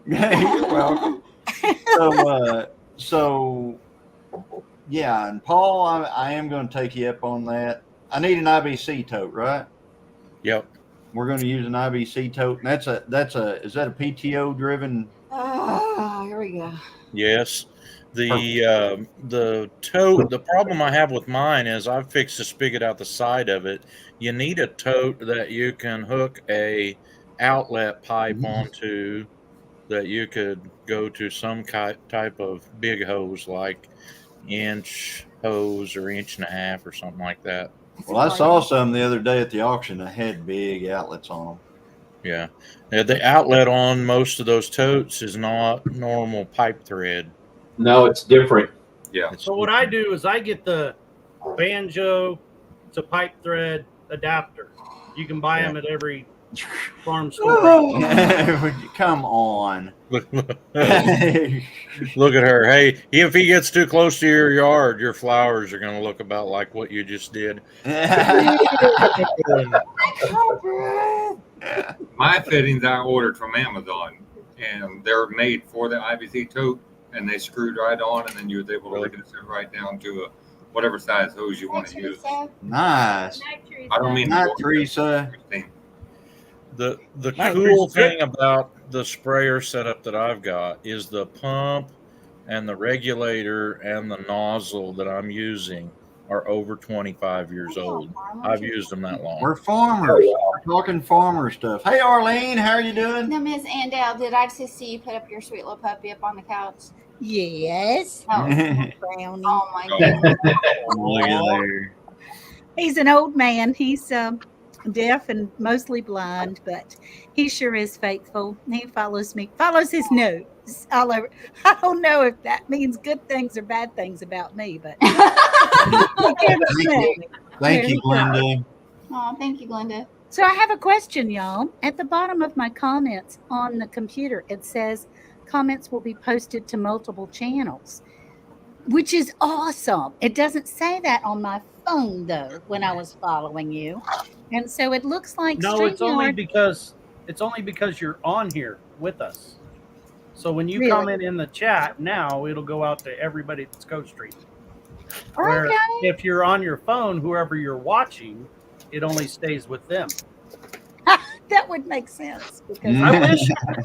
you. You're welcome. So yeah, and Paul, I am going to take you up on that. I need an IBC tote, right? Yep. We're going to use an IBC tote. And is that a PTO driven? Oh, here we go. Yes. The tote, the problem I have with mine is I've fixed the spigot out the side of it. You need a tote that you can hook a outlet pipe onto, that you could go to some type of big hose, like inch hose or inch and a half or something like that. Well, I saw some the other day at the auction that had big outlets on them. Yeah. The outlet on most of those totes is not normal pipe thread. No, it's different. Yeah. It's So what I do is I get the banjo to pipe thread adapter. You can buy them at every farm store. Come on. look at her. Hey, if he gets too close to your yard, your flowers are going to look about like what you just did. My fittings I ordered from Amazon, and they're made for the IBC tote, and they screwed right on, and then you was able to link it right down to whatever size hose you want to use. Nice. I don't mean Not Teresa. The Nice. cool thing about the sprayer setup that I've got is the pump and the regulator and the nozzle that I'm using are over 25 years old. I've used them that long. We're farmers. We're talking farmer stuff. Hey, Arlene, how are you doing? Now, Miss Andale, did I just see you put up your sweet little puppy up on the couch? Yes. Oh, Brownie. oh my goodness. Look at there. He's an old man. He's deaf and mostly blind, but he sure is faithful. He follows me, follows his nose all over. I don't know if that means good things or bad things about me, but Thank you, Glenda. Oh, thank you, Glenda. So I have a question, y'all. At the bottom of my comments on the computer, it says comments will be posted to multiple channels, which is awesome. It doesn't say that on my phone, though, when I was following you. And so it looks like No, it's only StreamYard- because you're on here with us. So when you Really? comment in the chat now, it'll go out to everybody that's co-streaming. Where Okay. if you're on your phone, whoever you're watching, it only stays with them. That would make sense. Because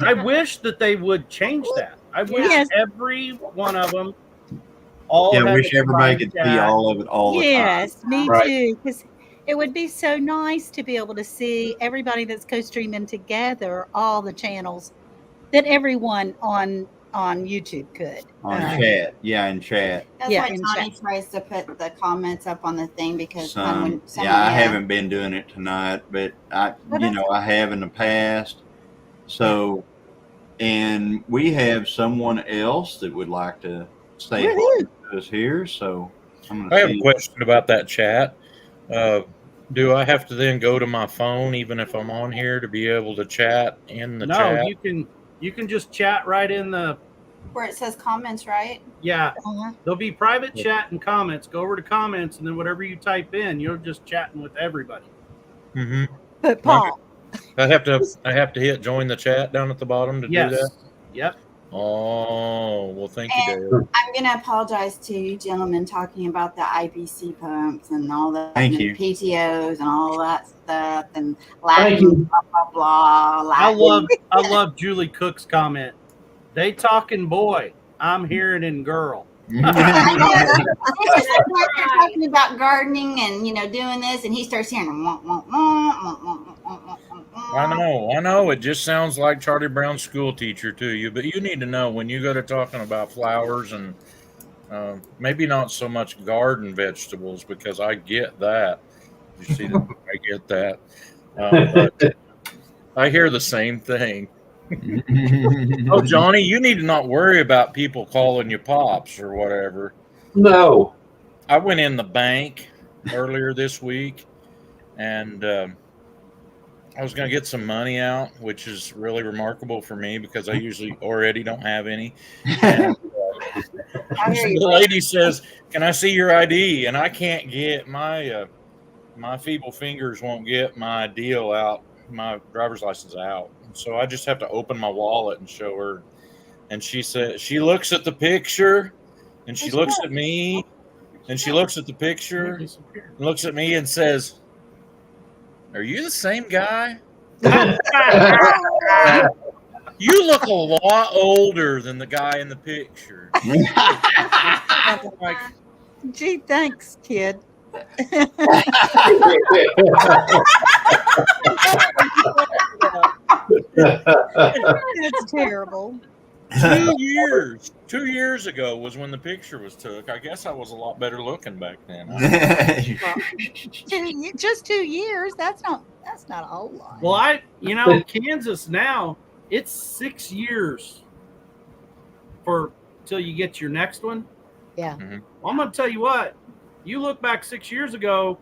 I wish that they would change that. I wish Yes. every one of them all Yeah, I had wish the everybody combined could see chat. all of it all the time. yes, me Right. too. Because it would be so nice to be able to see everybody that's co-streaming together, all the channels that everyone on YouTube could. On chat. Yeah, in chat. That's Yeah, why in Johnny tries to put the comments up on the thing because when someone, I haven't been doing it tonight, but I have in the past. So, and we have someone else that would like to say hello to us here. So I'm I gonna have a see. question about that chat. Do I have to then go to my phone, even if I'm on here, to be able to chat in the No, chat? you can just chat right in the where it says comments, right? yeah. Uh-huh. There'll be private chat and comments. Go over to comments, and then whatever you type in, you're just chatting with everybody. Mm-hmm. But Paul, I have to hit join the chat down at the bottom to do that. Yes. Yep. Oh, well, thank you, And Dale. I'm going to apologize to you gentlemen talking about the IBC pumps and all that. Thank and you. PTOs and all that stuff and Thank Latin, you. blah, blah, blah. I love Julie Cook's comment. They talking boy. I'm hearing in girl. I know. It's just like when they're talking about gardening and, doing this, and he starts hearing I know. It just sounds like Charlie Brown's school teacher to you, but you need to know when you go to talking about flowers and maybe not so much garden vegetables, because I get that. You see that? I get that. But I hear the same thing. Oh, Johnny, you need to not worry about people calling you pops or whatever. No. I went in the bank earlier this week, and I was going to get some money out, which is really remarkable for me because I usually already don't have any. And the lady says, "Can I see your ID?" And I can't get my feeble fingers won't get my deal out, my driver's license out. So I just have to open my wallet and show her. And she said, she looks at the picture, and she looks at me, and she looks at the picture, and looks at me and says, "Are you the same guy? You look a lot older than the guy in the picture." I'm like, gee, thanks, kid. That's terrible. 2 years ago was when the picture was took. I guess I was a lot better looking back then. Just 2 years. That's not a whole lot. Well, Kansas now, it's 6 years till you get your next one. Yeah. Mhm. Well, I'm going to tell you what. You look back 6 years ago,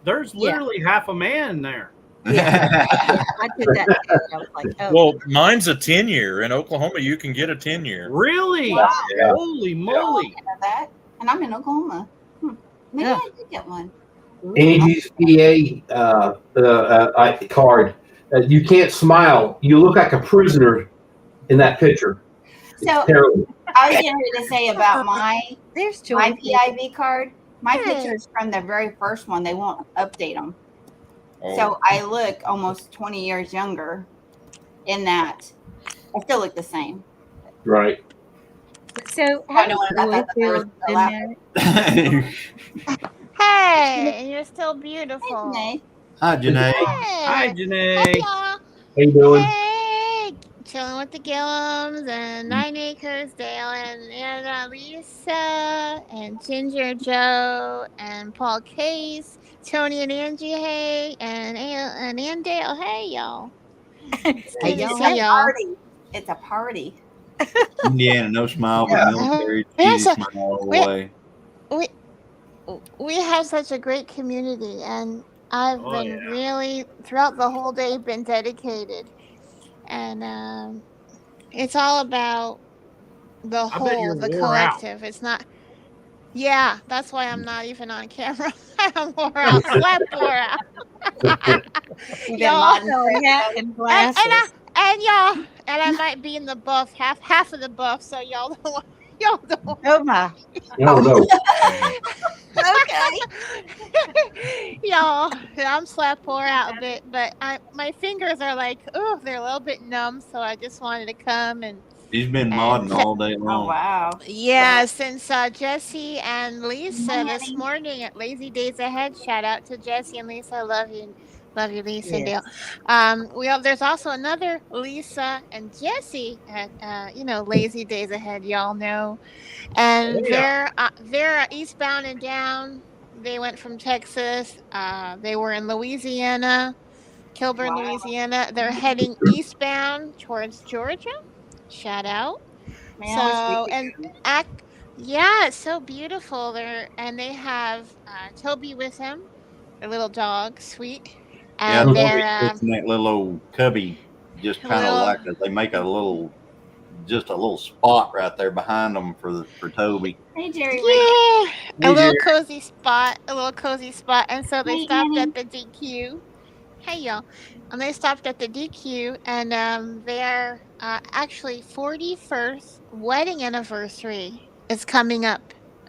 there's literally half a man there. I did that. I was like, oh. Well, mine's a 10-year. In Oklahoma, you can get a 10-year. Really? Wow. Yeah. Holy moly. I know that. And I'm in Oklahoma. Maybe I could get one. Angie's PA card. You can't smile. You look like a prisoner in that picture. It's So terrible. I was getting ready to say about my There's my children. PIV card. My pictures from the very first one. They won't update them. Oh. So I look almost 20 years younger in that. I still look the same. Right. So I how know does what I thought that Louisville was in there? Hey, and you're still beautiful. Hey, Hi, Janae. Hi, Hey, Janae. hey, y'all. How you doing? Hey, chilling with the Gilliams and 9 Acres, Dale and Lisa and Ginger Joe and Paul Case, Tony and Angie. Hey, and Dale. Hey, y'all. Hey, Good to y'all. see y'all. party. It's a party. Indiana, no smile, but military. Yeah, Cheesy so- smile all the we- way. We have such a great community, and I've Oh, been yeah. really throughout the whole day been dedicated, and it's all about the I bet you're whole, the wore out. collective. It's not. Yeah, that's why I'm not even on camera. I'm wore out, slept wore out. You've been Y'all, modding Hat and glasses. and y'all, and I might be in the buff half of the buff, so y'all don't want Y'all don't. Oh my. No, no. Okay. Y'all, I'm slap pour out a bit, but my fingers are like, oh, they're a little bit numb. So I just wanted to come and He's been modding all day long. Oh wow. yeah, since Jesse and Lisa Hi, this honey. morning at Lazy Days Ahead. Shout out to Jesse and Lisa. Love you, Lisa and Dale. Yes. There's also another Lisa and Jesse at Lazy Days Ahead. Y'all know, and Yeah. they're eastbound and down. They went from Texas. They were in Louisiana, Kilburn, Wow. Louisiana. They're heading eastbound towards Georgia. Shout out. Man, I wish we So could and go. yeah, it's so beautiful there, and they have Toby with them, their little dog, sweet, Yeah, and Toby's they're just in that little old cubby, just a kind of little like they make just a little spot right there behind them for Toby. Hey, Jerry Rick. yeah, Hey, Jerry. a little cozy spot, and so they Hey, stopped Annie. at the DQ. Hey y'all, and they stopped at the DQ, and their actually 41st wedding anniversary is coming up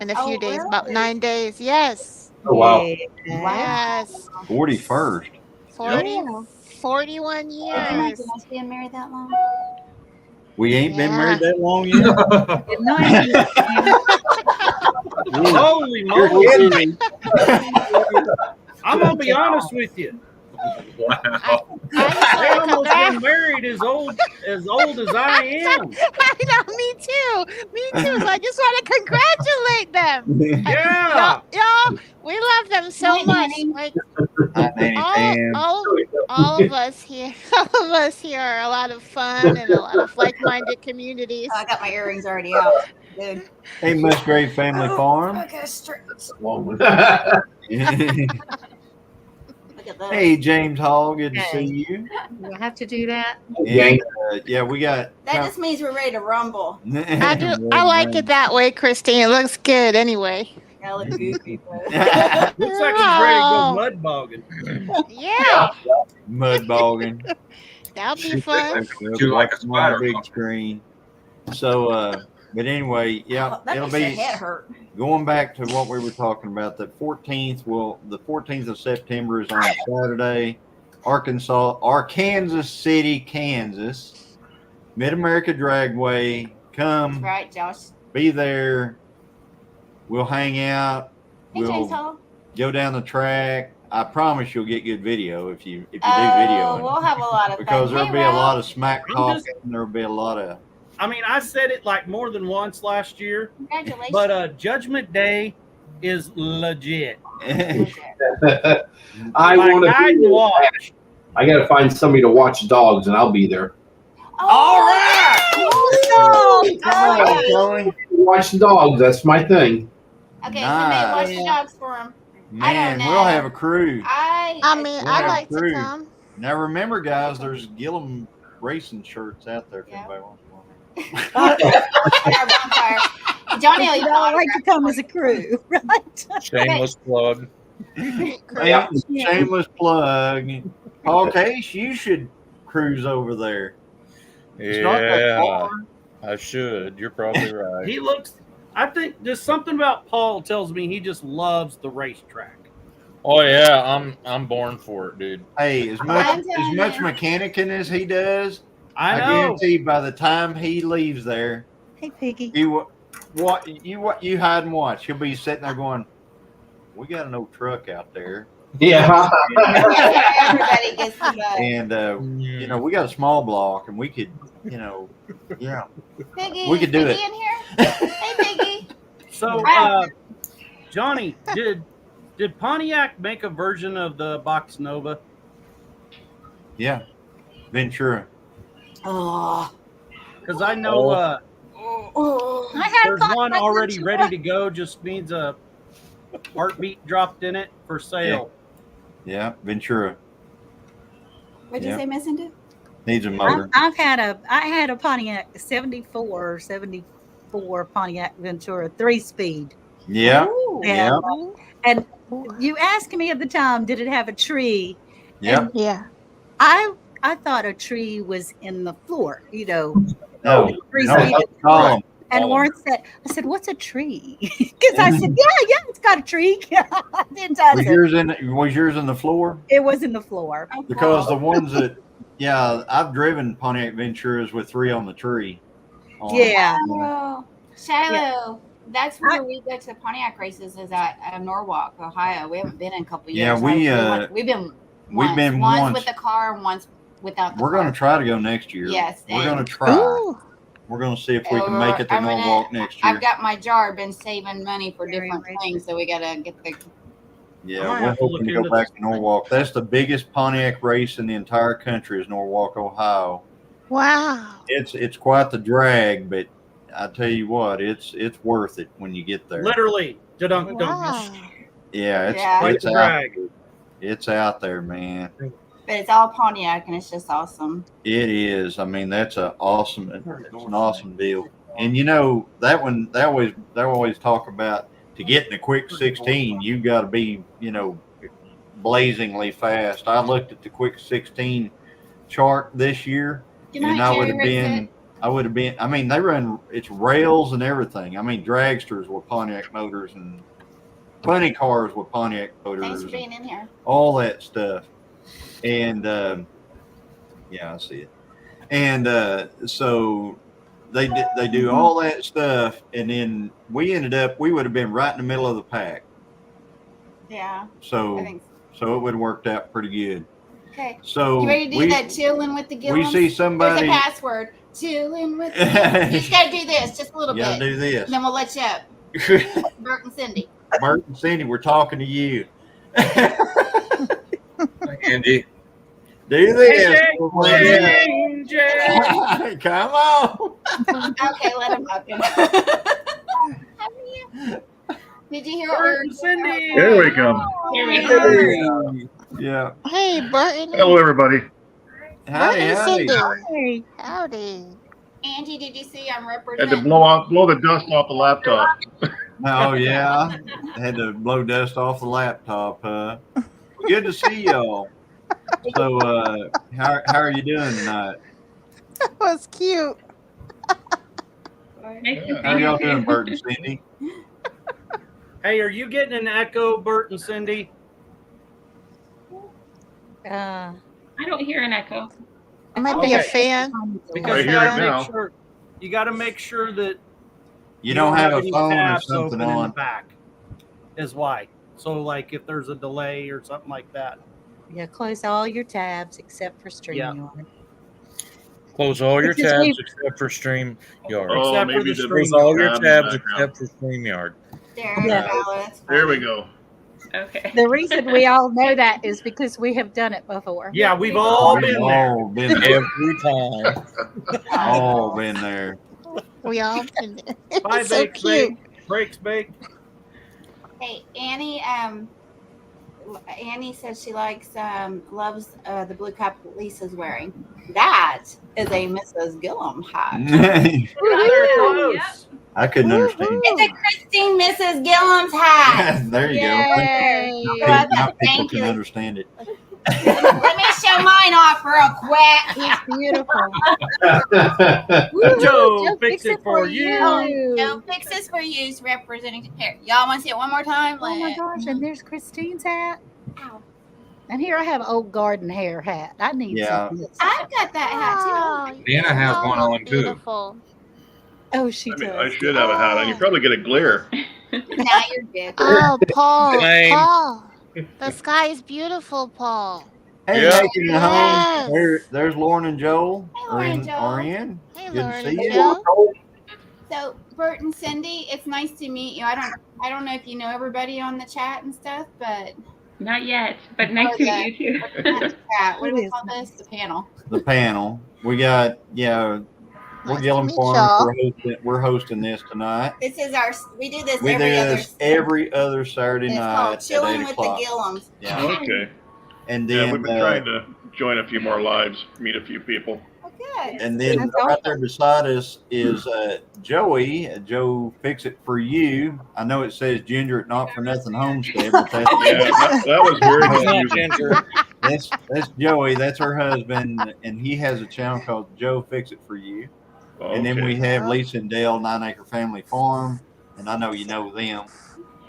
in a few Oh, days, about really? 9 days. Yes. Oh, wow. Yes. 41st. 40, Yeah. 41 Can you imagine years. us being married that long? We ain't been Yeah. married that long yet. No, I Holy You're moly! kidding me. I'm gonna be honest with you. Wow. I just They want to almost congratulate. been married as old as I am. I know, me too. Me too. So I just want to congratulate them. Yeah. Y'all, we love them so Hi, much. Annie. Like Hi, Nanny Pam. all of us here, are a lot of fun and a lot of like-minded communities. Oh, I got my earrings already out. Good. Hey, Musgrave Family Farm. Okay, straight. Look at that. Hey, James Hall. Good to Okay. see you. Do I have to do that? And, yeah, we got. That just means we're ready to rumble. I like it that way, Christine. It looks good anyway. I look goofy. Looks like he's ready to go mud bogging. Yeah, Mud bogging. that'll be fun. You like a On the spider. big screen. So, but anyway, yeah, Oh, that it'll makes your be head hurt. going back to what we were talking about. The 14th of September is on a Saturday. Arkansas City, Kansas. Mid-America Dragway. That's Come, right, Josh. be there. We'll hang out. Hey, James We'll Hall. go down the track. I promise you'll get good video if you do Oh, video. we'll have a lot of Because fun. there'll Hey, be a Ralph. lot of smack I'm talking. just- There'll be a lot of. I mean, I said it like more than once last year, Congratulations. but Judgment Day is legit. I Like, want hide and to. watch. I got to find somebody to watch dogs, and I'll be there. All right. Oh, Come on, Joey. Watch dogs. That's my thing. okay, Nice. somebody watch the dogs for him. Man, know. we'll have a crew. I mean, Well, I'd like to true. come. Now remember, guys, there's Gilliam racing shirts out there if Yeah. anybody wants one. Our bonfire. Johnny will You even know, I like autograph to come as a crew, right? Shameless plug. Yeah, shameless plug. Paul Case, you should cruise over there. It's not that Yeah, far. I should. You're probably right. He looks. I think there's something about Paul tells me he just loves the racetrack. Oh yeah, I'm born for it, dude. Hey, as I'm much telling you. mechanicking as he does, I know. guarantee by the time he leaves there, Hey, Piggy. you hide and watch. He'll be sitting there going, "We got an old truck out there, Yeah. Everybody gets the bug. and we got a small block, and we could, yeah, Piggy, we could do Piggy it." in here? Hey, Piggy. So, Johnny, did Pontiac make a version of the Box Nova? Yeah, Ventura. Oh. Because I know I had there's fun one with already Ventura. ready to go. Just needs a heartbeat dropped in it for sale. Yeah, Ventura What'd you Yeah. say, Messenger? needs a motor. I had a Pontiac 74 Pontiac Ventura 3-speed. Yeah, Ooh. yeah, And you asked me at the time, did it have a tree? yeah. Yeah. I thought a tree was in the floor, No, 3-speed. column. And All Warren said, I said, what's a tree? Because I said, yeah, it's got a tree. Then does Was yours in the floor? It was in the floor. Because the ones that, I've driven Pontiac Venturas with 3 on the tree. Yeah. Oh, Shiloh. That's where we go to Pontiac races is at Norwalk, Ohio. We haven't been in a couple years. Yeah, we've been once with the car and once without the We're car. going to try to go next year. Yes. We're going to try. Ooh. We're going to see if we can make it to Norwalk next year. I've got my jar, been saving money for different things, so we got to get the. Yeah, we're hoping to go back to Norwalk. That's the biggest Pontiac race in the entire country is Norwalk, Ohio. Wow. It's quite the drag, but I tell you what, it's worth it when you get there. Literally. Wow. Yeah, it's out drag. there. It's out there, man. But it's all Pontiac, and it's just awesome. It is. I mean, it's an awesome deal. And you know that one, they always talk about to get in the quick 16, you got to be, blazingly fast. I looked at the quick 16 chart this year, and I would have been. I mean, they run, it's rails and everything. I mean, dragsters with Pontiac motors and funny cars with Pontiac motors. Thanks for being in here. All that stuff. And, I see it. And so they do all that stuff. And then we would have been right in the middle of the pack. Yeah. So it would have worked out pretty good. Okay. So you ready to do that chillin' with the Gilliams? We see somebody. There's a password. Chillin' with the Gilliams. You just got to do this just a little bit. Gotta do this. And then we'll let you up. Bert and Cindy. Bert and Cindy, we're talking to you. Andy. Do this. Come on. Okay, let him up. Did you hear Bert and Cindy? Here we go. Here we go. Yeah. Hey, Burton. Hello, everybody. Howdy. Cindy. Howdy. Angie, did you see I'm Had representing? to blow the dust off the laptop. Oh yeah. Had to blow dust off the laptop, huh? Good to see y'all. So how are you doing tonight? That was cute. How y'all doing, Bert and Cindy? Hey, are you getting an echo, Bert and Cindy? Uh, I don't hear an echo. It might be a fan. Because I hear it now. You got to make sure that You don't have a any phone or tabs something open in the on. back. Is why. So, like, if there's a delay or something like that. yeah, close all your tabs except for StreamYard. Close all your Because tabs except for StreamYard. Oh, Except for maybe the the Close all your tabs tabs in the except for StreamYard. There we Yeah. go. That's There we funny. go. Okay. The reason we all know that is because we have done it before. Yeah, we've all We've been there. all been there. Every time. All been there. We all been there. Bye, It's so Bake, cute. Bake. Breaks, Bake. Hey, Annie. Annie says she loves the blue cap Lisa's wearing. That is a Mrs. Gilliam hat. Close. I couldn't understand. It's a Christine Mrs. Gilliam's hat. There you go. Yay. Now people Thank can you. understand it. Let me show mine off real quick. It's beautiful. Joe, fix it for you. No, fix this for you. Representing here. Y'all want to see it one more time? Oh my gosh, and there's Christine's hat. Ow. And here I have an old garden hair hat. I need Yeah. something. I've got that hat Oh, Nana has you one all on look too. beautiful. Oh, she I mean, does. I should have a hat on. You probably get a glare. too. Now you're good. Oh, Paul. Same. Paul. The sky is beautiful, Paul. Hey, Yeah. making it home. Yes. There's Lauren and Joel. Hey, Lauren and Joel. Are in. Hey, Good to Lauren see and you. Joe. So, Bert and Cindy, it's nice to meet you. I don't know if you know everybody on the chat and stuff, but Not yet, but nice to meet you too. chat. What do we call this? The panel. The panel. We got we're Nice to Gilliam meet Farms. y'all. We're hosting this tonight. This is we do this We do every this every other Saturday It's night called at Chillin' 8 with the o'clock. Gilliams. Yeah. Okay. And Yeah, then we've been trying to join a few more lives, meet a few people. Okay. and then That's right there beside us is Joey. Joe, fix it for you. I know it says Ginger at Not for Nothing Homestead, but that's Yeah, that was very It's not confusing. Ginger. that's Joey. That's her husband, and he has a channel called Joe Fix It For You. And then we have Lisa and Dale, 9 Acre Family Farm, and I know you know them.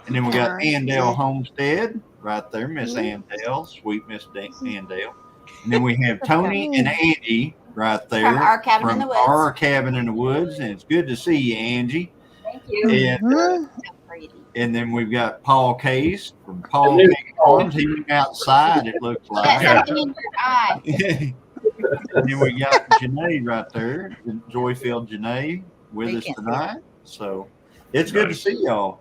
And then we got Andale Homestead right there, Miss Andale, sweet Miss Andale. And then we have Tony and Angie right there From Our Cabin in the Woods. Our Cabin in the Woods, and it's good to see you, Angie. Thank you. And then we've got Paul Case from Paul Case Farms. He went outside, it looks like. Got something in your eye. And then we got Janae right there, Joy-filled Janae with us tonight. So it's good to see y'all.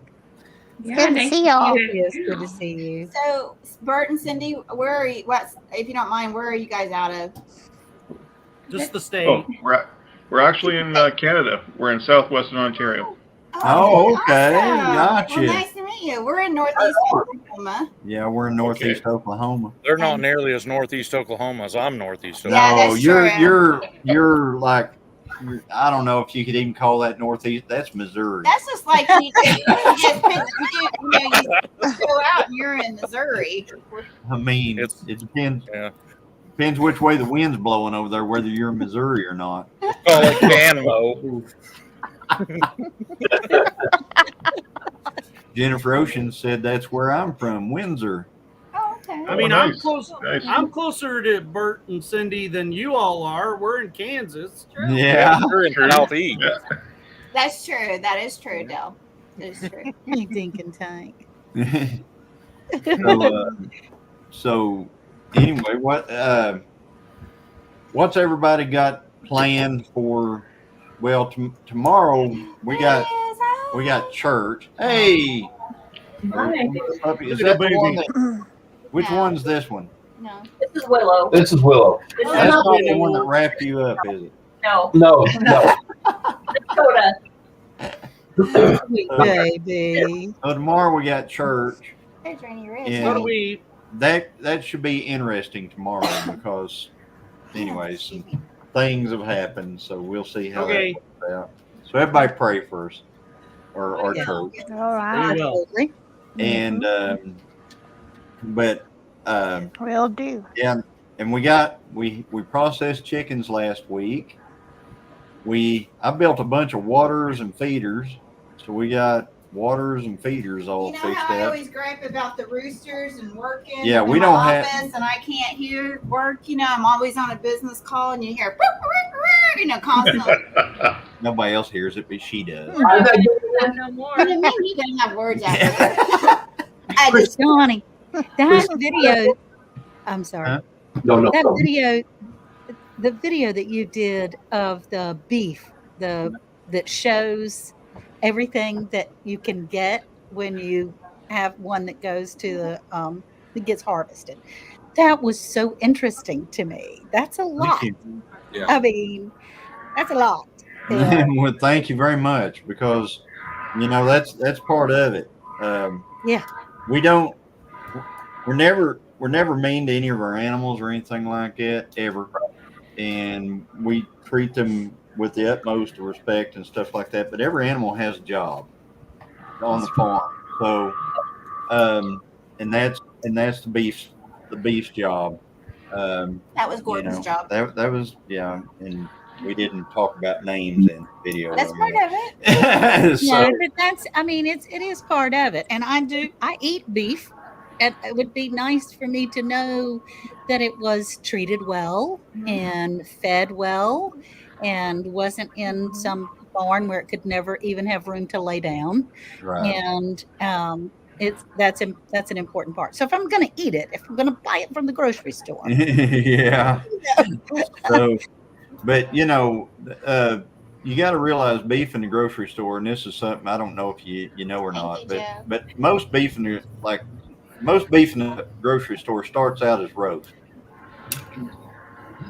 Good to see y'all. Yes, good to see you. So, Bert and Cindy, where are you? If you don't mind, where are you guys out of? Just the state. Oh, we're actually in Canada. We're in southwestern Ontario. Oh, okay. Awesome. Gotcha. Well, nice to meet you. We're in northeast Oklahoma. Yeah, we're in northeast Oklahoma. They're not nearly as northeast Oklahoma as I'm northeast No, Oklahoma. you're like, I don't know if you could even call that northeast. That's Missouri. That's just like you just go out and you're in Missouri. I mean, it depends. Yeah. Depends which way the wind's blowing over there, whether you're in Missouri or not. Call it Canmo. Jennifer Ocean said that's where I'm from, Windsor. Oh, okay. I mean, nice. I'm close. Nice. I'm closer to Bert and Cindy than you all are. We're in Kansas. Yeah, we're in Southeast. That's true. That is true, Dell. That is true. Hey, Dink and Tank. So anyway, what's everybody got planned for? Well, tomorrow we got church. Hey, puppy, is that the one that, which one's this one? No, this is Willow. This is Willow. That's not the one that wrapped you up, is it? No. No. Dakota. Baby. So tomorrow we got church. There's Rainy Ridge. And So do we. that should be interesting tomorrow because, anyways, some things have happened. So we'll see how that works out. So everybody pray first, or our church. All right. Absolutely. And Will do. Yeah, and we processed chickens last week. I built a bunch of waters and feeders, so we got waters and feeders all You know fixed how I up. always gripe about the roosters and working Yeah, we in my don't office have- and I can't hear work. You know, I'm always on a business call and you hear, constantly. Nobody else hears it, but she does. No more. What do you mean you don't have words out there? I just, Johnny, that video. I'm sorry. Huh? No. That video, the video that you did of the beef, that shows everything that you can get when you have one that goes to the that gets harvested. That was so interesting to me. That's a lot. Yeah. I mean, that's a lot. Yeah. Well, thank you very much because that's part of it. Yeah. We're never mean to any of our animals or anything like that ever, and we treat them with the utmost of respect and stuff like that. But every animal has a job on the farm, so and that's the beef's job. that was Gordon's job. That was and we didn't talk about names in the video. That's part of it. So, No, but it is part of it. And I eat beef. And it would be nice for me to know that it was treated well and fed well and wasn't in some barn where it could never even have room to lay down. right. And that's an important part. So if I'm going to eat it, if I'm going to buy it from the grocery store. Yeah. So, but you got to realize beef in the grocery store, and this is something I don't know if you know or not, but most beef in the grocery store starts out as roast.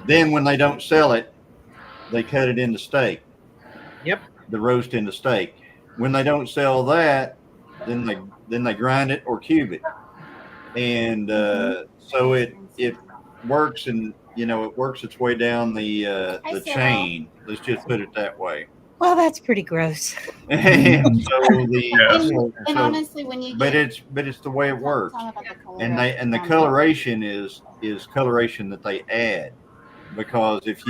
Then when they don't sell it, they cut it into steak. Yep. The roast into steak. When they don't sell that, then they grind it or cube it, and so it works, and it works its way down the chain. Let's just put it that way. Well, that's pretty gross. And Honestly, when you but it's the way it works, and the coloration is coloration that they add, because if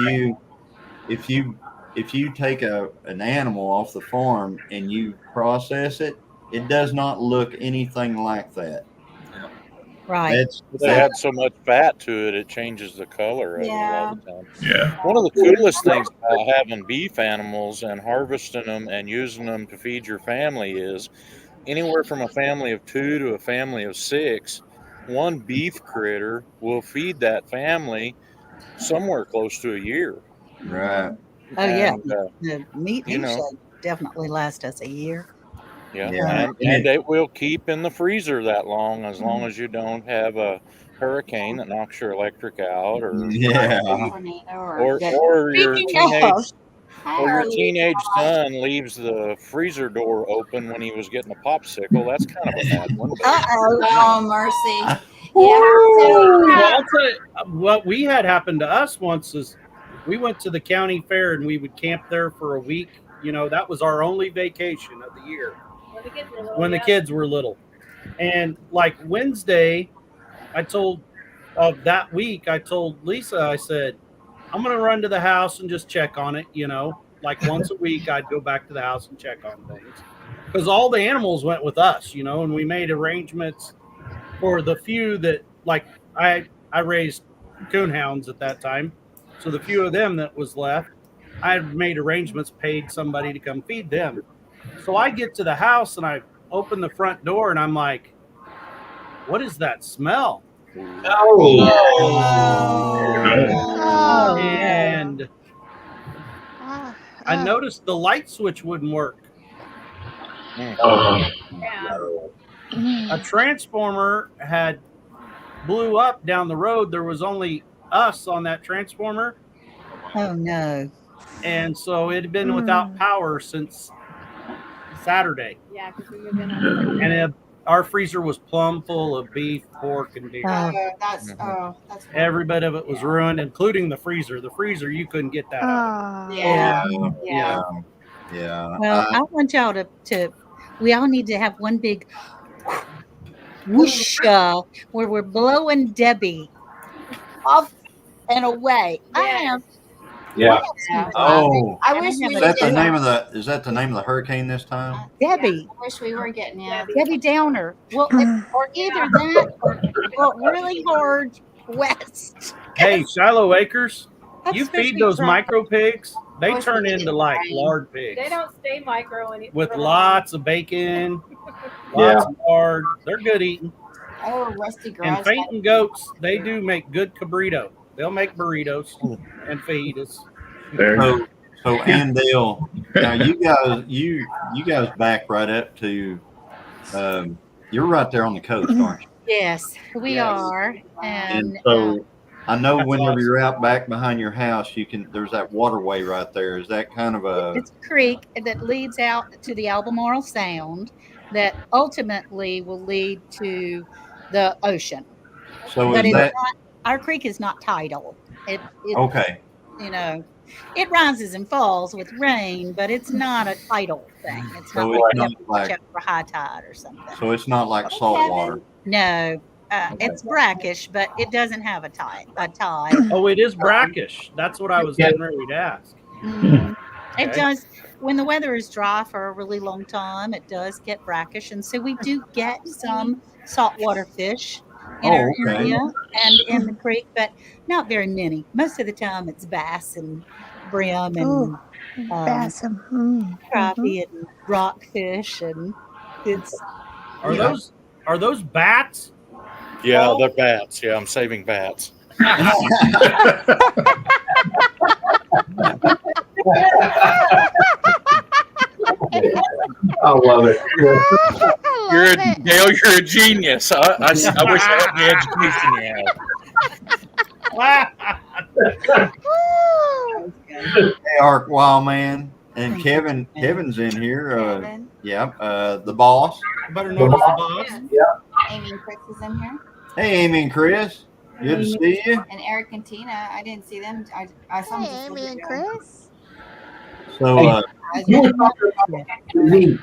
if you take an animal off the farm and you process it, it does not look anything like that. Right. They add so much fat to it, it changes the color of it a lot of the time. Yeah. One of the coolest things about having beef animals and harvesting them and using them to feed your family is anywhere from a family of 2 to a family of 6, one beef critter will feed that family somewhere close to a year. Right. Oh yeah, And, the meat you know, should definitely last us a year. Yeah, Yeah. and it will keep in the freezer that long as you don't have a hurricane that knocks your electric out, or Yeah. or your teenage son leaves the freezer door open when he was getting a popsicle. That's kind of a bad one. Oh, mercy. Well, I'll tell you, what we had happen to us once is we went to the county fair and we would camp there for a week. You know, that was our only vacation of the year when the kids were little. And like Wednesday, of that week, I told Lisa, I said, I'm going to run to the house and just check on it. You know, like once a week, I'd go back to the house and check on things because all the animals went with us, you know, and we made arrangements for the few that, like, I raised coonhounds at that time. So the few of them that was left, I had made arrangements, paid somebody to come feed them. So I get to the house and I open the front door and I'm like, what is that smell? And I noticed the light switch wouldn't work. A transformer had blew up down the road. There was only us on that transformer. Oh no. And so it had been without power since Saturday. Yeah, because we moved in on And our freezer was plumb full of beef, pork, and deer. That's Every bit of it was ruined, including the freezer. The freezer, you couldn't get that out. Yeah. Well, I want y'all to we all need to have one big whoosh where we're blowing Debbie off and away. Yeah. Oh, I wish we is that the did. name of the hurricane this time? Debbie. I wish we were getting Debbie Downer. Well, or either that or really hard west. Hey, Shiloh Acres, That's you supposed to feed be those dry. micro pigs, they Wish turn we into did like rain. lard pigs They don't stay micro with for lots of bacon, lots of lard. They're good eating. Oh, Rusty And Garage. fainting goats, they do make good cabrito. They'll make burritos and feed us. So Andale, now you guys back right up to, you're right there on the coast, aren't you? Yes, we are. And so I know That's whenever awesome. you're out back behind your house, there's that waterway right there. Is that kind of It's a creek that leads out to the Albemarle Sound that ultimately will lead to the ocean. So But is that our creek is not tidal. It okay? You know, it rises and falls with rain, but it's not a tidal thing. It's So not it's like you not have to like- watch out for high tide or something. So it's not like salt water. No, it's brackish, but it doesn't have a tide. Oh, it is brackish. That's what I was getting ready to ask. It Okay. does. When the weather is dry for a really long time, it does get brackish, and so we do get some saltwater fish in our area and in the creek, but not very many. Most of the time, it's bass and brim and crappie and rockfish, and it's. Are those bats? Yeah, they're bats. Yeah, I'm saving bats. I love it. Dale, you're a genius. I wish I had the education you have. Hey, Ark Wildman and Kevin's in here. The boss. Better notice the boss. Amy and Chris is in here. Hey, Amy and Chris. Good to see you. And Eric and Tina. I didn't see them. I saw them. Hey, Amy and Chris. So, You were talking about your meat.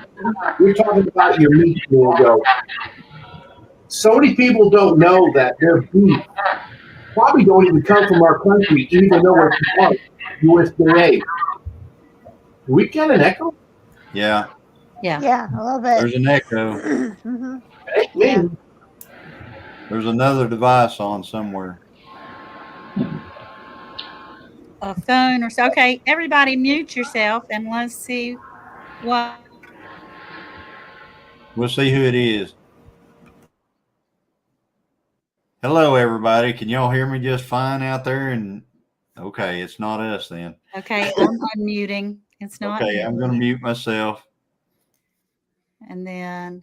You were talking about your meat a minute ago. So many people don't know that their beef probably don't even come from our country, even though we're part of USDA. We got an echo. Yeah, Yeah. Yeah, a little bit. there's an echo. Mhm. Hey, me. There's another device on somewhere. A phone or so. Okay, everybody mute yourself and let's see what. We'll see who it is. Hello, everybody. Can y'all hear me just fine out there? And okay, it's not us then. Okay, I'm unmuting. It's not. Okay, you. I'm going to mute myself. And then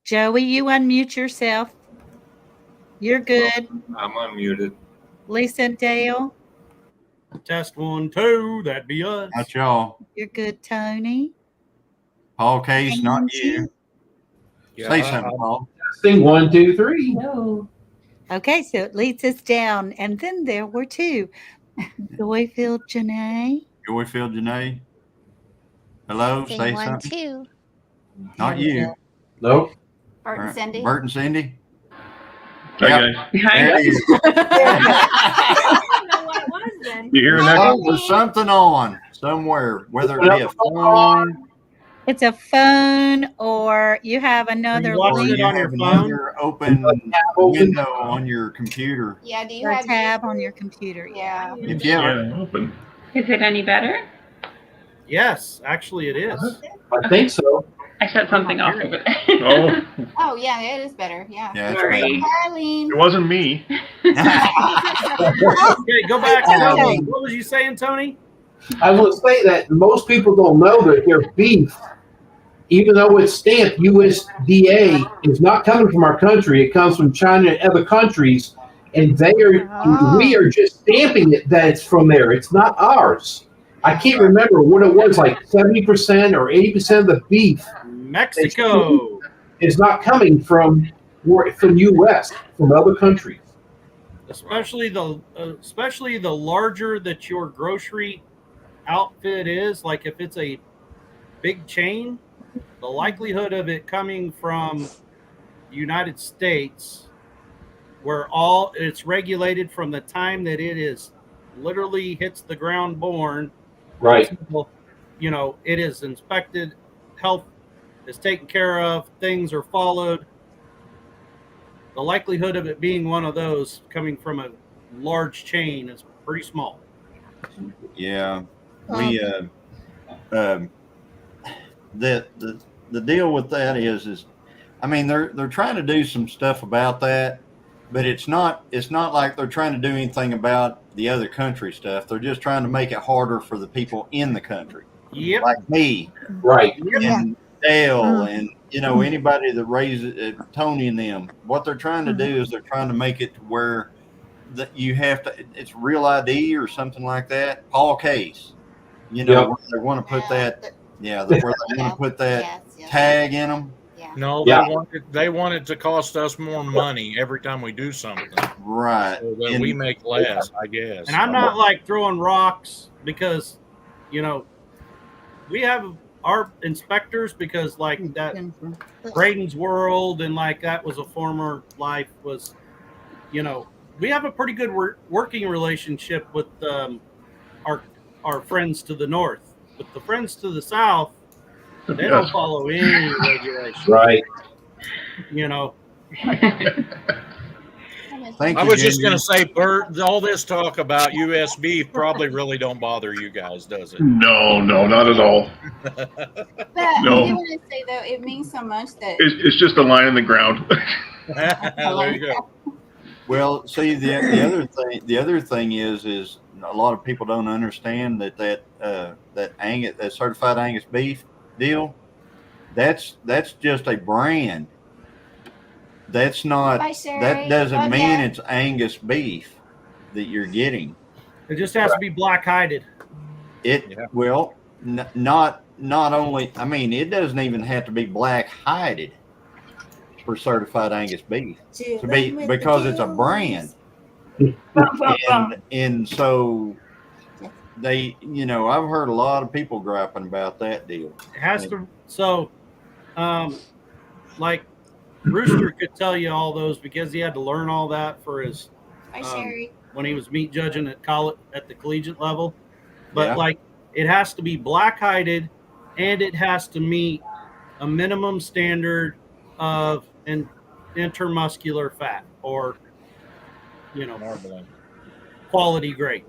Joey, you unmute yourself. You're good. I'm unmuted. Lisa and Dale, Test 1, 2. That'd be us. Not y'all. you're good. Tony, Paul Case, not you. Angie. Yeah, Say something, Paul. Sing 1, 2, 3. No. Okay, so it leads us down. And then there were two. Joyfield Janae. Joyfield Janae. Hello, Sing say 1, something. 2. Not you. Nope. Bert and Cindy. Bert and Cindy. Hi, Yep. guys. There it is. I don't know what it was then. You hear an echo? Oh, there's something on somewhere, whether it be a phone It's a phone, or you have another watching or link it you on your have phone? another open window on your computer. Yeah, do you or a have tab on your computer. Yeah. If you ever, Yeah, open. Is it any better? Yes, actually it is. I think so. I shut something off of it. Oh, Oh, yeah, it is better. Yeah. yeah, it's Sorry. Eileen. it wasn't me. Okay, go back. Okay. What was you saying, Tony? I will say that most people don't know that their beef, even though it's stamped USDA, is not coming from our country. It comes from China and other countries, and we are just stamping it that it's from there. It's not ours. I can't remember what it was, like 70% or 80% of the beef Mexico. is not coming from U.S., from other countries. Especially the larger that your grocery outfit is, like if it's a big chain, the likelihood of it coming from the United States, where all it's regulated from the time that it is literally hits the ground born, Right. until, it is inspected, health is taken care of, things are followed. The likelihood of it being one of those coming from a large chain is pretty small. yeah, we the deal with that is I mean they're trying to do some stuff about that, but it's not like they're trying to do anything about the other country stuff. They're just trying to make it harder for the people in the country. Yep. Like me. Right. And Dale and anybody that raises Tony and them. What they're trying to do is they're trying to make it to where that you have to, it's real ID or something like that. Paul Case. Where they want to put that where they want to put that tag in them. No, they want it to cost us more money every time we do something. Right. So that we make less, I guess. And I'm not like throwing rocks because, we have our inspectors because like that Braden's World and like that was a former life was, we have a pretty good working relationship with our friends to the north, but the friends to the south, they don't follow any regulations. Right. Thank I you, was just Ginger. going to say, Bert, all this talk about US beef probably really don't bother you guys, does it? No, not at all. But No. I do want to say though, it means so much that It's just a line in the ground. There you go. Well, see, the other thing is a lot of people don't understand that certified Angus beef deal. That's just a brand. That's not. Bye, Sherry. That doesn't Love mean ya. it's Angus beef that you're getting. It just has to be black hided. Well, not only. I mean, it doesn't even have to be black hided for certified Angus beef to be, because it's a brand. and so they, I've heard a lot of people griping about that deal. It has to. So, like Rooster could tell you all those because he had to learn all that for his Bye, Sherry. when he was meat judging at college at the collegiate level. but Yeah. like it has to be black-hided, and it has to meet a minimum standard of an intermuscular fat, or Marbling. quality grade.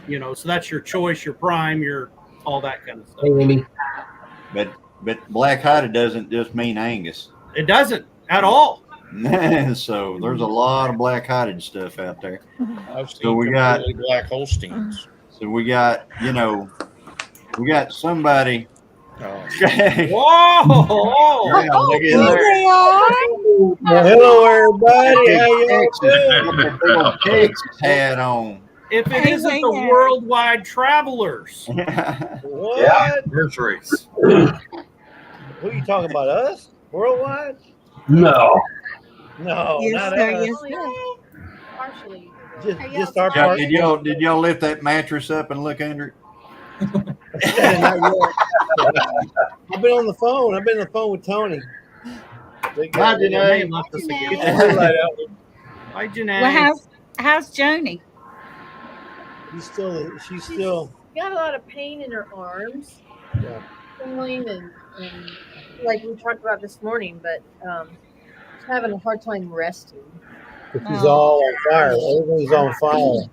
So that's your choice, your prime, your all that kind of stuff. Hey, Amy. But black-hided doesn't just mean Angus. It doesn't at all. So there's a lot of black-hided stuff out there. I've So seen we got completely black Holsteins. So we got somebody. Oh. Whoa! Yeah, look at Here there. they are. Well, hello, everybody. How y'all Texas, little Texas hat on. If it Hey, isn't hey, the hey. worldwide travelers. What? Yeah. Nurseries. Who you talking about? Us? Worldwide? No. No, Yes, not sir. us. Yes, sir. Partially. Just our Yeah, part. did y'all lift that mattress up and look under it? Not yet. I've been on the phone. I've been on the phone with Tony. They got- Hi, They Janae. left us Janae. again. Get the blue light out. Hi, Janae. Well, how's Joni? She's still. got a lot of pain in her arms, Yeah. tingling, and like we talked about this morning, but she's having a hard time resting. She's all on fire. Everything's on fire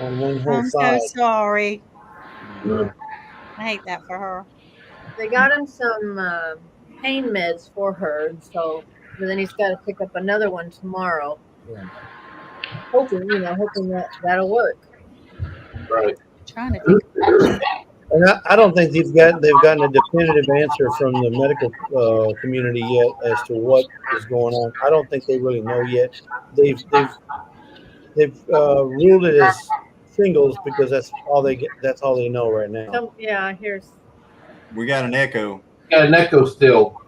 on one whole I'm side. so sorry. I hate that for her. They got him some pain meds for her, and but then he's got to pick up another one tomorrow. Yeah. Hoping that that'll work. Right. Trying to think. And I don't think they've gotten a definitive answer from the medical community yet as to what is going on. I don't think they really know yet. They've ruled it as shingles because that's all they get. That's all they know right now. Here's. We got an echo. Got an echo still.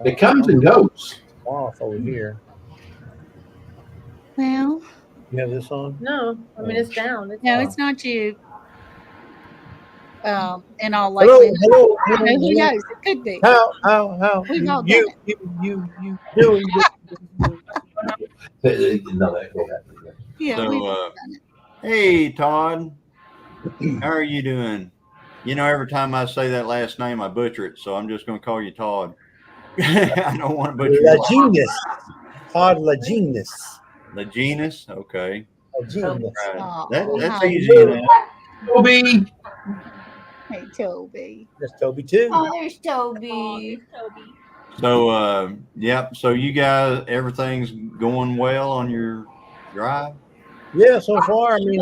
It comes and goes. Off over here. Well, You have this on? No, I mean it's down. no, it's not you. In all Hello, likelihood. hello, No, who hello. knows? It could be. How? We've all done You doing? Yeah, So, we've all done it. Hey, Todd. How are you doing? Every time I say that last name, I butcher it, so I'm just going to call you Todd. I don't want to butcher La it. Genius. Todd La Genius. The genus? Okay. La Genius. Aw, That's hi. easy enough. Toby. Hey, Toby. That's Toby too. Oh, there's Toby. So, yep. So you guys, everything's going well on your drive? Yeah, so far. I mean,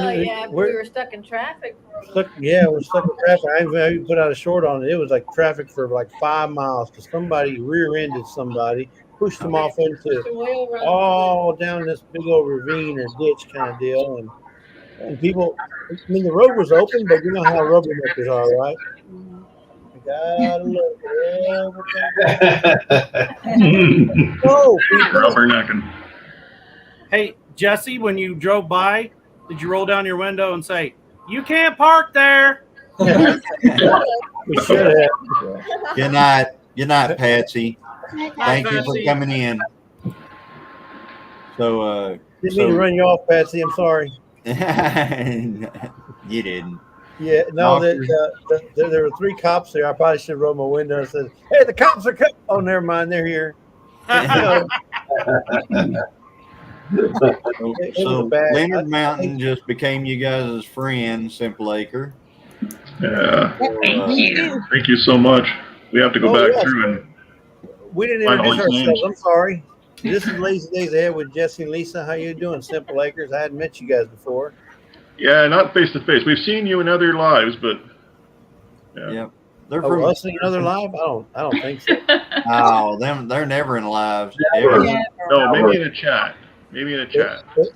we were stuck in traffic. we're stuck in traffic. I even put out a short on it. It was like traffic for like 5 miles because somebody rear-ended somebody, pushed them off into all down this big old ravine or ditch kind of deal, and people. I mean, the road was open, but you know how rubber makers are, right? You gotta look at everything. Oh, people. Rubbernecking. Hey, Jesse, when you drove by, did you roll down your window and say, "You can't park there"? We should have. Good night, Patsy. Thank you for coming in. So, Didn't mean to run you off, Patsy. I'm sorry. You didn't. Yeah, no, there were 3 cops there. I probably should have rolled my window and said, "Hey, the cops are coming." Oh, never mind, they're here. So Leonard Mountain just became you guys' friend, Simple Acre. Yeah. Thank you. Thank you so much. We have to go back through and We didn't Find introduce all your ourselves. names. I'm sorry. This is Lazy Days Ahead with Jesse and Lisa. How you doing, Simple Acres? I hadn't met you guys before. yeah, not face to face. We've seen you in other lives, but yeah. Yep. They're Oh, from us in another live? I don't think so. Oh, they're never in lives. Never. Ever. No, maybe in a chat. Maybe in a chat. It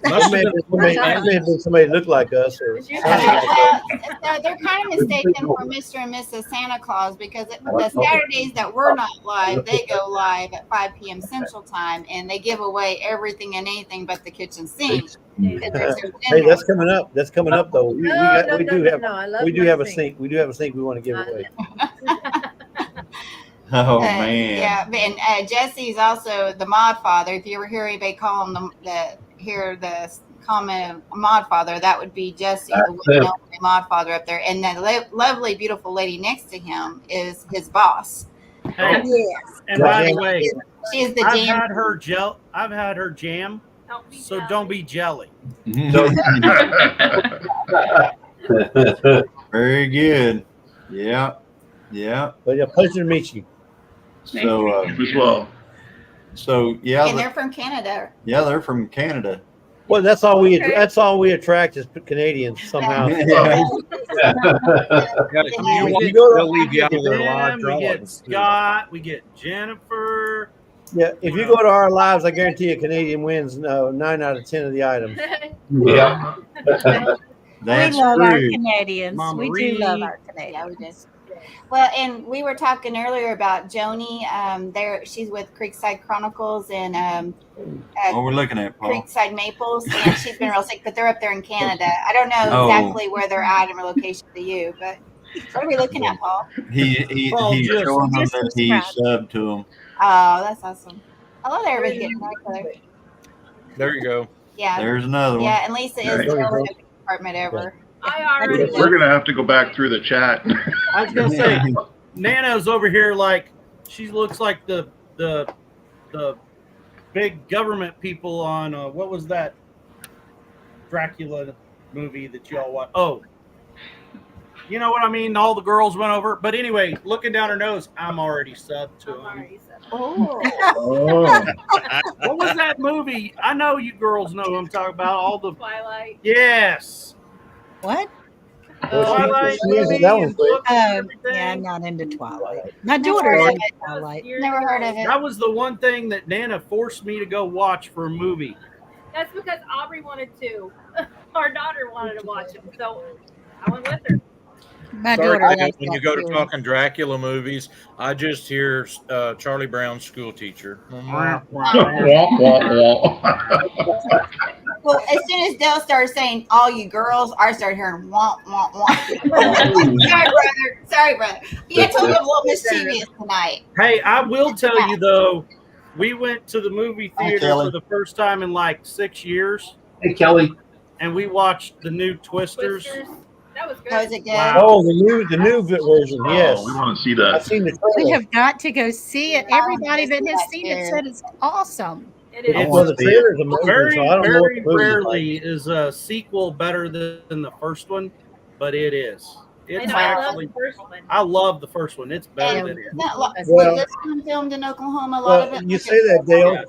may have been somebody look like us or sound like us. So they're kind of mistaken for Mr. and Mrs. Santa Claus because the Saturdays that we're not live, they go live at 5 p.m. Central Time, and they give away everything and anything but the kitchen sink. Hey, that's coming up. That's coming up though. We do have a sink. We do have a sink we want to give away. Oh man. Yeah, and Jesse's also the mod father. If you ever hear anybody call him the common mod father. That would be Jesse, the one and only mod father up there. And the lovely, beautiful lady next to him is his boss. Hey, Yes. and by the way, she is the I've jam. had her I've had her jam. So don't be jelly. Very good. Yeah. Yeah. But yeah, pleasure to meet you. So as well. So yeah. And they're from Canada. Yeah, they're from Canada. Well, that's all we attract is Canadians somehow. You go to leave you out of their live We get drawings. Scott. We get Jennifer. Yeah, if you go to our lives, I guarantee a Canadian wins 9 out of 10 of the items. Yeah. That's we love our true. Canadians. Mama we Reed. do love our Canadians. Yeah, we do. Well, and we were talking earlier about Joni. She's with Creekside Chronicles and What we're looking at, Paul? Creekside Maples, and she's been real sick, but they're up there in Canada. I don't know exactly where they're at in relation to you, but what are we looking at, Paul? He's showing them that he subbed to him. Oh, that's awesome. I love everybody getting to know each other. There you go. Yeah. There's another one. Yeah, and Lisa is the most department ever. I already We're gonna have to go back through the chat. I was gonna say, Nana's over here like she looks like the big government people on what was that Dracula movie that y'all watch? Oh, you know what I mean? All the girls went over. But anyway, looking down her nose, I'm already subbed to him. Oh. What was that movie? I know you girls know who I'm talking about. All the Twilight. Yes. What? Twilight she is movie that one, and books and Yeah, everything. I'm not into Twilight. My Never daughter's heard of into it. Twilight. Never heard of it. That was the one thing that Nana forced me to go watch for a movie. That's because Aubrey wanted to. Our daughter wanted to watch it, so I went with her. My Sorry, daughter Dad, loves when you that go to series. talking Dracula movies, I just hear Charlie Brown's school teacher. Well, as soon as Dale started saying "all you girls," I started hearing "womp womp womp." Sorry, brother. Yeah, I told you I'm a little mischievous tonight. Hey, I will tell you though, we went to the movie Hi, theater Kelly. for the first time in like 6 years, Hey, Kelly. and we watched the new Twisters. That was good. That was it good? Wow. Oh, the new version, yes. Oh, we want to see I've that. seen the We trailer. have got to go see it. Everybody that has that seen it too. said it's awesome. It is. Well, the trailer's amazing, Very, so I don't know what very the movie's rarely is a sequel better than the first one, but it is. I It's know, I love actually. the first one. I love the first one. It's better And than it. was Well- this one filmed in Oklahoma? A lot of Well, it. you say that, Dale,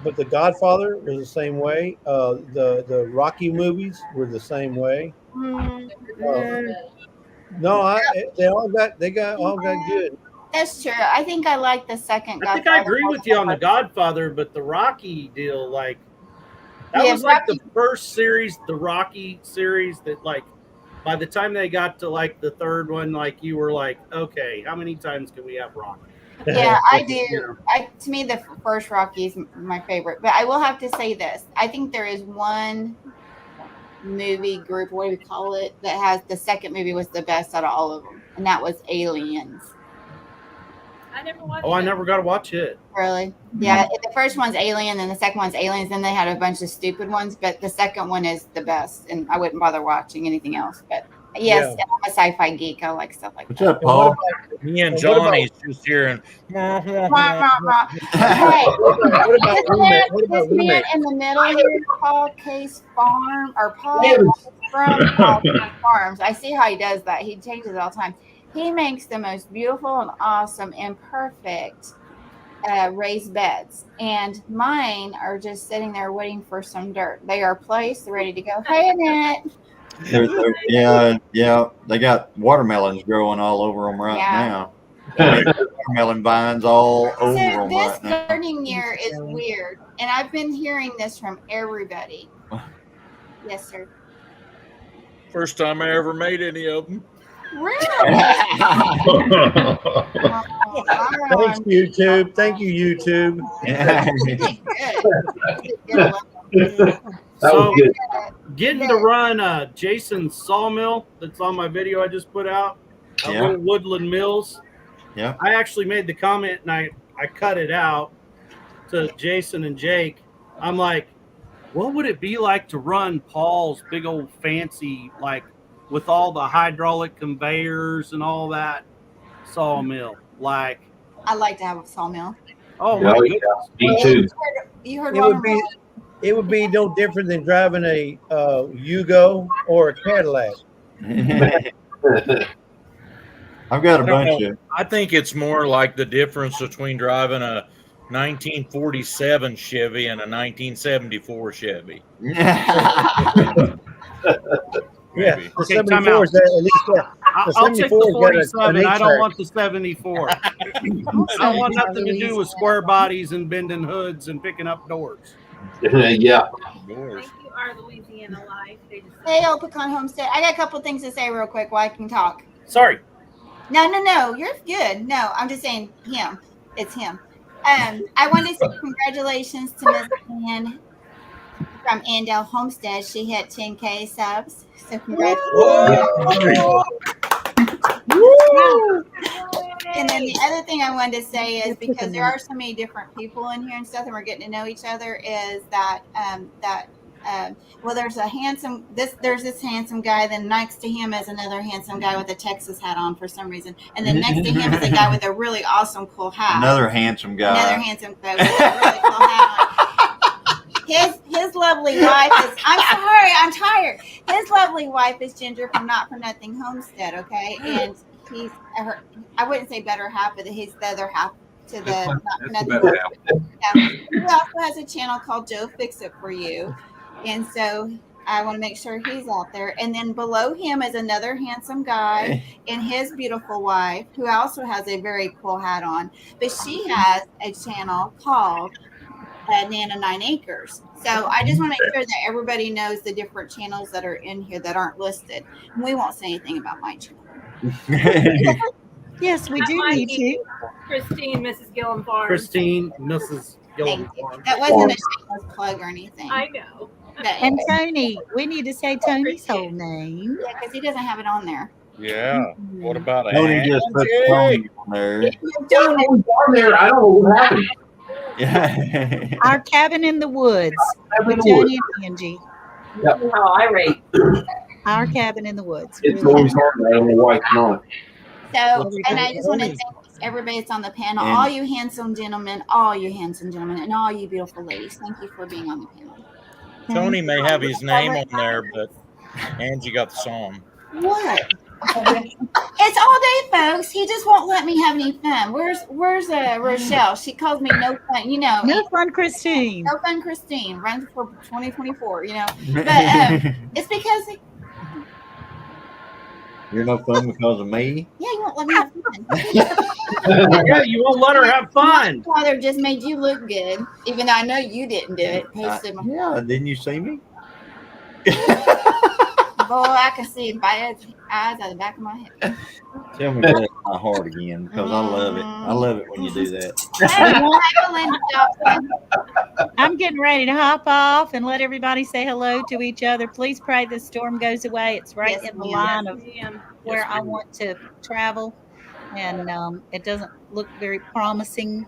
but The Godfather was the same way. The Rocky movies were the same way. No, they all got good. That's true. I think I like the second. I think I agree with you on the Godfather, but the Rocky deal, like that Yeah, was like Rocky- the first series, the Rocky series that like by the time they got to like the third one, like you were like, okay, how many times can we have Rocky? Yeah, I do. To me, the first Rocky is my favorite. But I will have to say this: I think there is one movie group, what do we call it, that has the second movie was the best out of all of them, and that was Aliens. I never watched Oh, I it. never got to watch it. Really? Yeah. The first one's Alien, and the second one's Aliens. Then they had a bunch of stupid ones, but the second one is the best, and I wouldn't bother watching anything else. But yes, Yeah. I'm a sci-fi geek. I like stuff like What's that. up, Paul? Me and And what about- Johnny's just hearing. Rah, rah, rah. Hey, What about this remake? What man about remake? in the middle here, Paul Case Farm, or Paul Yes. from Paul Case Farms. I see how he does that. He changes it all the time. He makes the most beautiful and awesome and perfect raised beds, and mine are just sitting there waiting for some dirt. They are placed, ready to go. Hey, Annette. Yeah. They got watermelons growing all over them right Yeah. now. Watermelon vines all over So them this right now. gardening year is weird, and I've been hearing this from everybody. Yes, sir. First time I ever made any of them. Really? Thanks, YouTube. Thank you, YouTube. That So was good. getting to run Jason's sawmill that's on my video I just put out, Yeah. Little Woodland Mills. Yeah. I actually made the comment and I cut it out to Jason and Jake. I'm like, what would it be like to run Paul's big old fancy, like with all the hydraulic conveyors and all that sawmill? Like, I'd like to have a sawmill. oh my goodness. Me too. You heard It Ronald would be no different than driving a Yugo or a Cadillac. I've got a I don't bunch know. of. I think it's more like the difference between driving a 1947 Chevy and a 1974 Chevy. Yeah, Maybe. the Okay, time 74 out. is at least I'll take the 74 47. I don't track. want the 74. I don't want nothing to do with square bodies and bending hoods and picking up doors. Yeah. Doors. Thank you, our Louisiana life. They just Hey, old Pecan Homestead. I got a couple things to say real quick while I can talk. Sorry. No. You're good. No, I'm just saying him. It's him. I wanted to say congratulations to Miss Ann from Andale Homestead. She hit 10K subs. So congratulations. And then the other thing I wanted to say is because there are so many different people in here and stuff, and we're getting to know each other, is that well, there's this handsome guy. Then next to him is another handsome guy with a Texas hat on for some reason, and then next to him is a guy with a really awesome cool hat. Another handsome guy. Another handsome guy with a really cool hat on. His lovely wife is. I'm sorry, I'm tired. His lovely wife is Ginger from Not For Nothing Homestead. Okay, and he's her. I wouldn't say better half, but he's the other half to the Not For Nothing. Yeah. He also has a channel called Joe Fix It For You, and so I want to make sure he's out there. And then below him is another handsome guy and his beautiful wife, who also has a very cool hat on. But she has a channel called Nana 9 Acres. So I just want to make sure that everybody knows the different channels that are in here that aren't listed. And we won't say anything about my channel. Yes, we do need to. Christine, Mrs. Gilliam Farms. Christine, Mrs. Gilliam. Thank you. That wasn't a shameless plug or anything. I know. And Tony, we need to say Tony's whole name. Yeah, because he doesn't have it on there. Yeah. What about a Tony hand? just put Tony on there. Tony was on there. I don't know what happened. Yeah. Our Cabin in the Woods with Tony and Angie. How I rate. Our Cabin in the Woods. It's Really always hard. I don't know why it's not. So, and I just want to thank everybody that's on the panel, And- all you handsome gentlemen, and all you beautiful ladies. Thank you for being on the panel. Tony may have his name on there, but Angie got the song. What? It's all day, folks. He just won't let me have any fun. Where's Rochelle? She calls me no fun. You know, No Fun Christine. No Fun Christine runs for 2024. You know, but it's because You're no fun because of me. yeah, you won't let me have fun. Yeah, you won't let her have fun. My father just made you look good, even though I know you didn't do it. Yeah, didn't you see me? Boy, I can see it by his eyes out the back of my head. Tell me bless my heart again, because I love it. I love it when you do that. I'm getting ready to hop off and let everybody say hello to each other. Please pray the storm goes away. It's right Yes, in the ma'am. line of where I want to travel, and it doesn't look very promising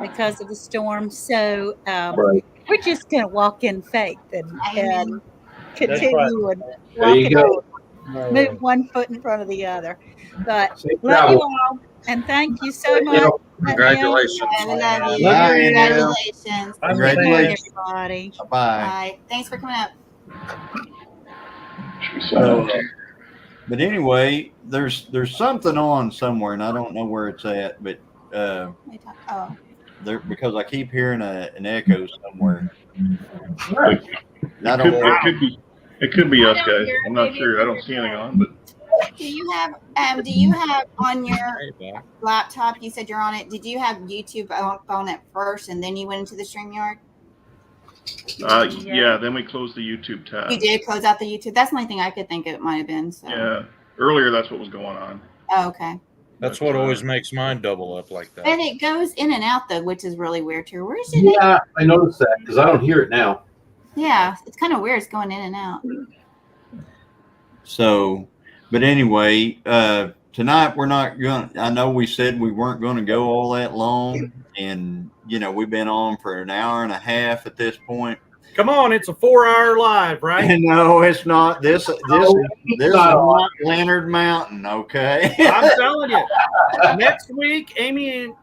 because of the storm. So Right. we're just going to walk in faith and continue and There walk you it go. on, move one foot in front of the other. But Safe love you travel. all, and thank you so much. Congratulations. I love you. Bye. Congratulations. Congratulations. Everybody. Bye. Bye. Thanks for coming up. So, but anyway, there's something on somewhere, and I don't know where it's at, but Oh, there, because I keep hearing an echo somewhere. Right. I don't know. It could be us guys. I'm not sure. I don't see anything on, but do you have on your laptop? You said you're on it. Did you have YouTube on it first, and then you went into the StreamYard? yeah. Then we closed the YouTube tab. You did close out the YouTube. That's the only thing I could think it might have been. So. Yeah. Earlier, that's what was going on. Oh, okay. That's what always makes mine double up like that. And it goes in and out though, which is really weird too. Where's it? Yeah, I noticed that because I don't hear it now. Yeah, it's kind of weird. It's going in and out. So, but anyway, tonight we're not going to, I know we said we weren't going to go all that long, and, you know, we've been on for an hour and a half at this point. Come on, it's a 4-hour live, right? No, it's not. This is not Leonard Mountain, okay? I'm telling you. Next week, Amy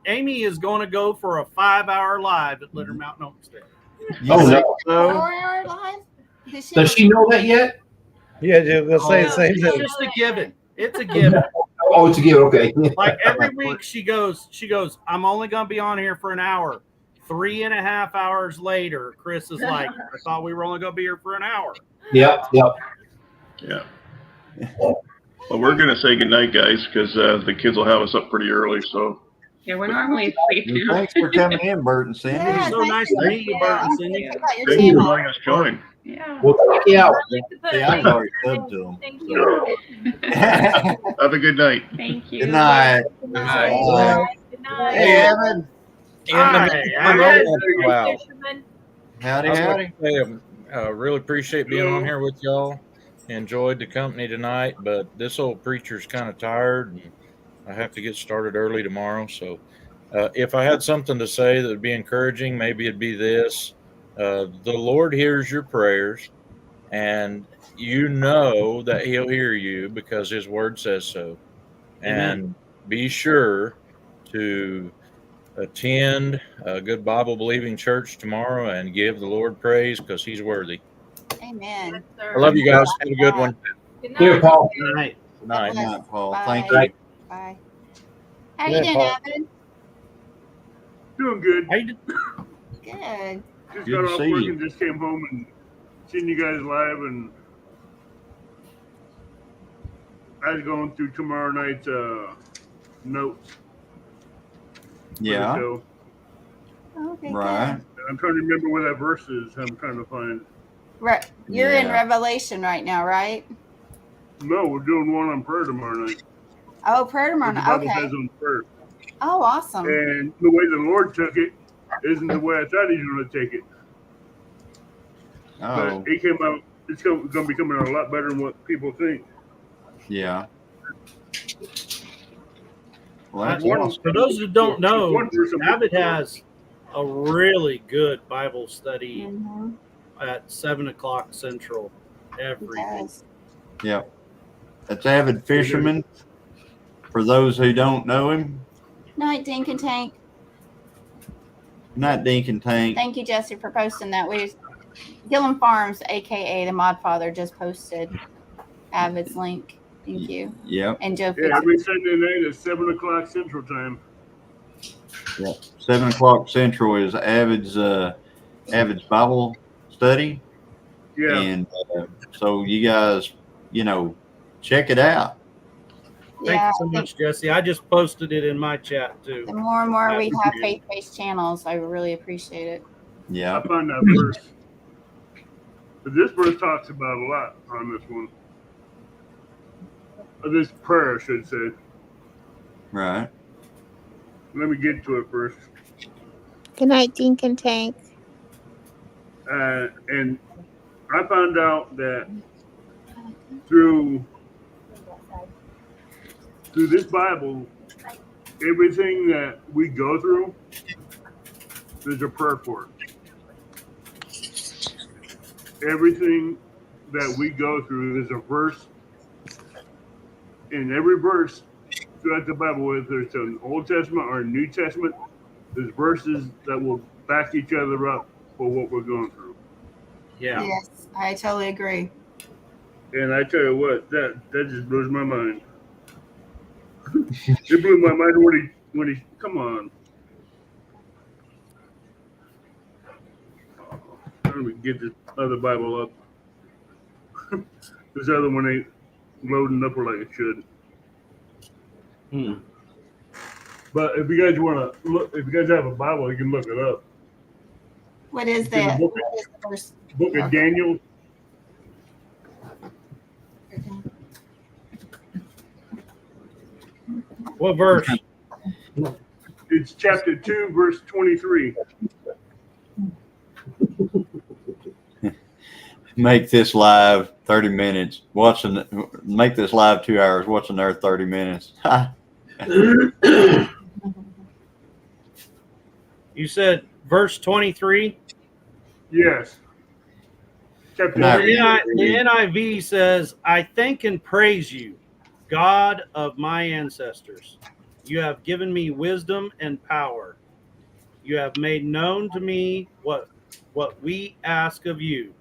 is going to go for a 5-hour live at Leonard Mountain Homestead. Oh, no. 4-hour live? Does she know that yet? Yeah, they're gonna say the same It's thing. just a given. It's a given. Oh, it's a given. Okay. Like every week she goes, I'm only going to be on here for an hour. 3.5 hours later, Chris is like, I thought we were only going to be here for an hour. Yep. Yeah. Well, we're going to say goodnight, guys, because the kids will have us up pretty early. So. Yeah, we're normally asleep too. Thanks for coming in, Bert and Cindy. Yeah, So nice to meet you, Bert and Cindy. Thank you for letting us join. Yeah. We'll take you out. See, I've already subbed to them. Thank you. Have a good night. Thank you. Good night. Good night. Good night. Hey, Evan. Wow. Howdy, I howdy. really appreciate being on here with y'all. Enjoyed the company tonight, but this old preacher's kind of tired, and I have to get started early tomorrow. So if I had something to say that would be encouraging, maybe it'd be this. The Lord hears your prayers, and you know that he'll hear you because his word says so. And be sure to attend a good Bible believing church tomorrow and give the Lord praise because he's worthy. Amen. I love you guys. Have a good one. Good Here, night. Paul. Good night. Good night. Good night, Paul. Bye. Thank Bye. you. Bye. How you doing, Paul. Evan? Doing good. How you doing? Good. Just Good got to off see work you. and just came home and seen you guys live, and I was going through tomorrow night's notes. for the Yeah. show. Okay, Right. good. I'm trying to remember where that verse is. I'm trying to find. You're in Yeah. Revelation right now, right? No, we're doing one on prayer tomorrow night. Oh, prayer tomorrow What the night. Bible Okay. says on prayer. Oh, awesome. And the way the Lord took it isn't the way I thought He was going to take it. Oh, But it came out. It's going to be coming out a lot better than what people think. yeah. Well, that's One- awesome. For those who don't know, One person- Avid has a really good Bible study Mhm. at 7 o'clock Central every week. Yes. Yeah. That's Avid Fisherman. For those who don't know him, Night, Dink and Tank. not Dink and Tank. Thank you, Jesse, for posting that. Gilliam Farms, aka the Mod Father, just posted Avid's link. Thank you. Yep. And Joe Yeah, fixed every Sunday night at 7 o'clock Central Time. Yep. 7 o'clock Central is Avid's Bible study. Yeah. And so you guys, check it out. Thank Yeah, you so much, Jesse. I just posted it in my chat too. the more and more Yeah, we we have do. faith-based channels, I really appreciate it. I Yeah. found that verse. But this verse talks about a lot on this one. Or this prayer, I should say. Right. Let me get to it first. Good night, Dink and Tank. And I found out that through this Bible, everything that we go through, there's a prayer for it. Everything that we go through, there's a verse. In every verse throughout the Bible, whether it's an Old Testament or a New Testament, there's verses that will back each other up for what we're going through. Yeah. Yes, I totally agree. And I tell you what, that just blows my mind. It blew my mind when he come on. Let me get this other Bible up. This other one ain't loading up like it should. But if you guys want to look, if you guys have a Bible, you can look it up. What is It's in the that? book What is the verse? Book of Daniel. What verse? It's chapter 2, verse 23. Make this live 30 minutes. Make this live 2 hours. Watch another 30 minutes. You said verse 23. Yes. Chapter No. The NIV says, I thank and praise you, God of my ancestors. You have given me wisdom and power. You have made known to me what we ask of you.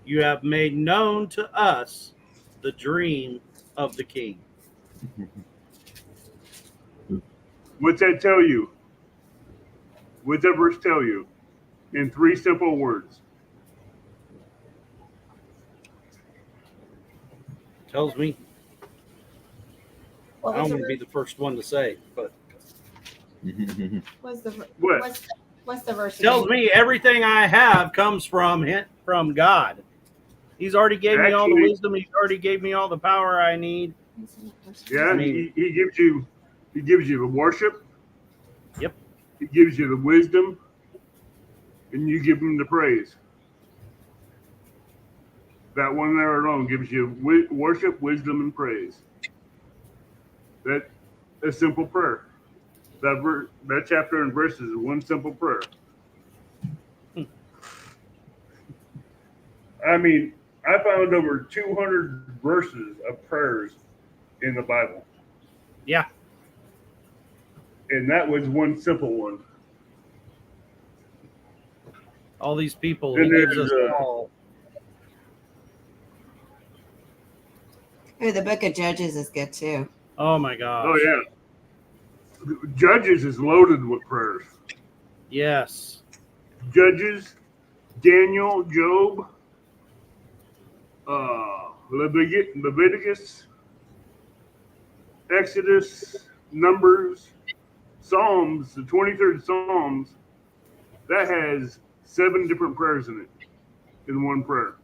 You have made known to us the dream of the king. What's that tell you? What's that verse tell you? In 3 simple words. Tells me. What I was don't the want to be the first one to say, but What's the What? what's the verse? tells again? me everything I have comes from God. He's already gave me all the Actually- wisdom. He's already gave me all the power I need. Yeah, I mean- he gives you the worship. Yep. He gives you the wisdom, and you give him the praise. That one there alone gives you worship, wisdom, and praise. That a simple prayer. That chapter and verse is one simple prayer. I mean, I found over 200 verses of prayers in the Bible. Yeah. And that was one simple one. All these people, And he gives there's, us all. Ooh, the book of Judges is good too. Oh my gosh. Oh yeah. Judges is loaded with prayers. Yes. Judges, Daniel, Job, Leviticus, Exodus, Numbers, Psalms, the 23rd Psalms, that has 7 different prayers in it, in one prayer.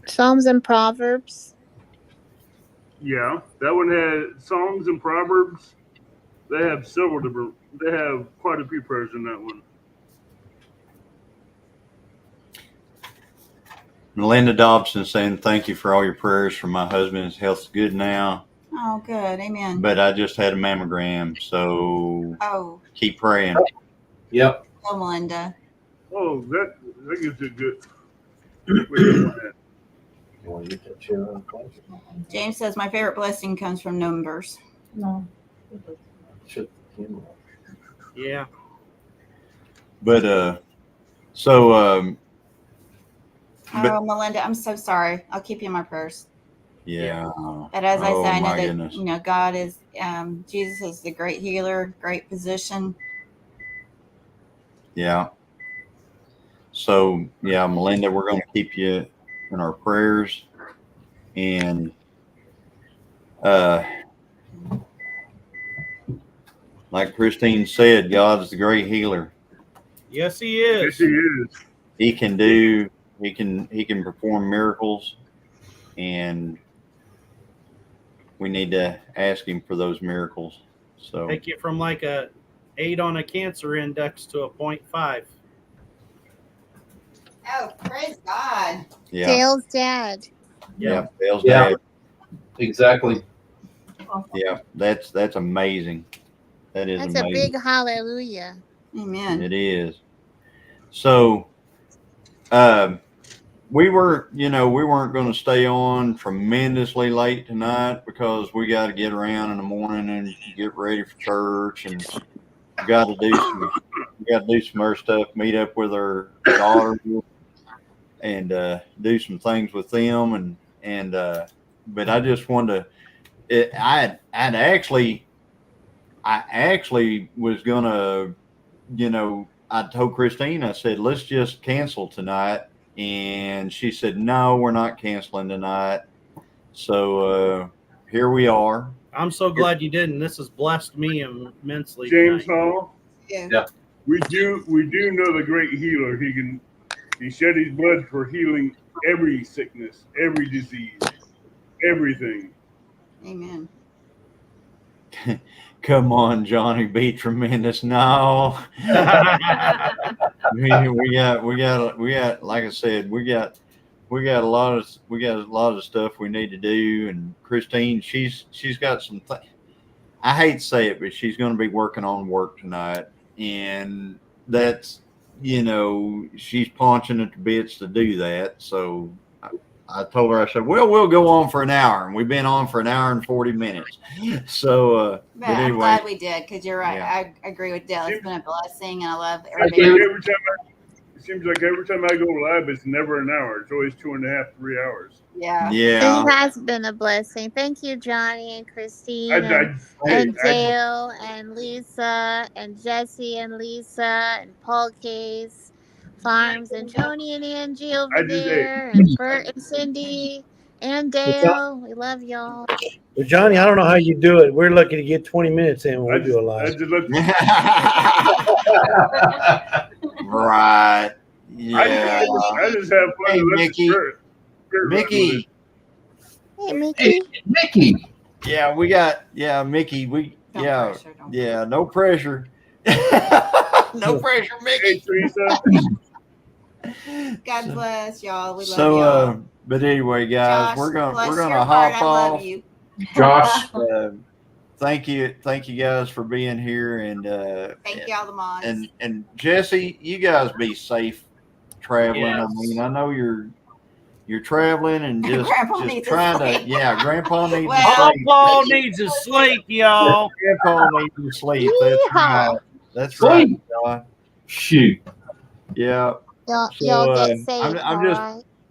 Psalms and Proverbs. Yeah, that one has Psalms and Proverbs. They have several different. They have quite a few prayers in that one. Melinda Dobson saying, thank you for all your prayers for my husband. His health's good now, Oh, good. Amen. but I just had a mammogram, so Oh, keep praying. Yep. oh, Melinda. Oh, that gives you a good. Wait, hold on that. You want to get that chair on? James says my favorite blessing comes from Numbers. No. Shut the camera off. Yeah. But Oh, Melinda, I'm so sorry. I'll keep you in my prayers. yeah. But as I Oh, say, I know my that goodness. God is Jesus is the great healer, great physician. Yeah. So yeah, Melinda, we're going to keep you in our prayers, and like Christine said, God is the great healer. Yes, he is. Yes, he is. He can perform miracles, and we need to ask him for those miracles. So Take you from like a 8 on a cancer index to a 0.5. Oh, praise God. yeah, Dale's dad. yeah, Dale's Yeah. dad. Exactly. Yeah, that's amazing. That is That's amazing. a big hallelujah. Amen. It is. So, we weren't going to stay on tremendously late tonight because we got to get around in the morning and get ready for church, and we got to do some other stuff, meet up with our daughter, and do some things with them, and but I just wanted to. I actually was gonna, I told Christine, I said, let's just cancel tonight. And she said, no, we're not canceling tonight. So here we are. I'm so glad you didn't. This has blessed me immensely James tonight. Hall. Yeah. We do know the great healer. He shed his blood for healing every sickness, every disease, everything. Amen. Come on, Johnny, be tremendous. No, we got. Like I said, we got a lot of stuff we need to do. And Christine, she's got some. I hate to say it, but she's going to be working on work tonight, and that's she's punching at the bits to do that. So I told her, I said, well, we'll go on for an hour. And we've been on for an hour and 40 minutes. So, But but I'm anyway. glad we did, because you're right. Yeah. I agree with Dale. It's been a blessing, and I love It everybody. seems like every time I go live, it's never an hour. It's always 2.5, 3 hours. Yeah. Yeah. It has been a blessing. Thank you, Johnny and Christine and Dale and Lisa and Jesse and Lisa and Paul Case Farms and Tony and Angie over there and Bert and Cindy and Dale. We love y'all. Well, Johnny, I don't know how you do it. We're lucky to get 20 minutes in when we do a live. Right. Yeah. I just have fun. Hey, Mickey. Mickey. Hey, Mickey. Mickey. Yeah, Mickey. No pressure. No pressure, Mickey. God bless y'all. We love y'all. But anyway, guys, Josh, we're bless gonna your hop heart. I off. love you. Josh. Thank you guys for being here, and Thank y'all, the mods. and Jesse, you guys be safe traveling. Yes. I mean, I know you're traveling and just trying to. Yeah, Grandpa needs to sleep. Grandpa needs to sleep, y'all. Grandpa needs to sleep. That's right. That's Sleep. right, John. Shoot. Yeah. Y'all get safe.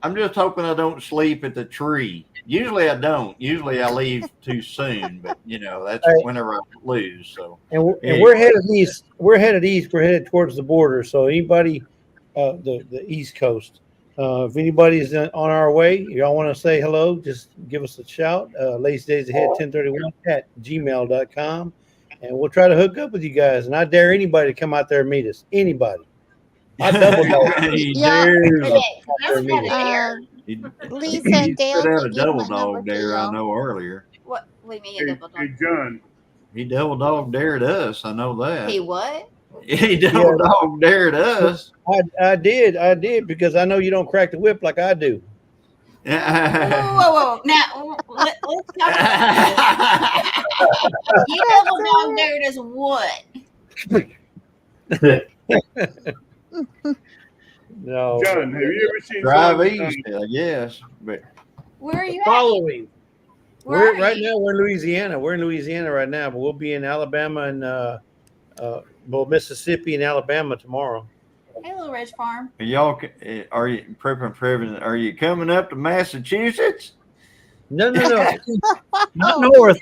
I'm just hoping I don't sleep at the tree. Usually I don't. Usually I leave too soon, but that's whenever I lose. So And we're headed east. We're headed east. We're headed towards the border. So anybody, the East Coast, if anybody's on our way, y'all want to say hello, just give us a shout. Lazy Days Ahead 1031 at gmail.com. And we'll try to hook up with you guys. And I dare anybody to come out there and meet us. Anybody. I double dog. Lisa and Dale put out a could give double my number dog to dare. I y'all. know earlier. What do you mean, a double dog? Hey, John. He double dog dared us. I know that. He what? He double dog dared us. I did because I know you don't crack the whip like I do. Whoa. Now, let's talk about you double dog dared us what? No. John, have you ever seen Drive East? I guess. But where are you at? Following. Where Right now we're in Louisiana. We're in Louisiana right now, but we'll be in Alabama and Mississippi and Alabama tomorrow. Hey, Little Ridge Farm. are you prepping? Are you coming up to Massachusetts? No. Not north.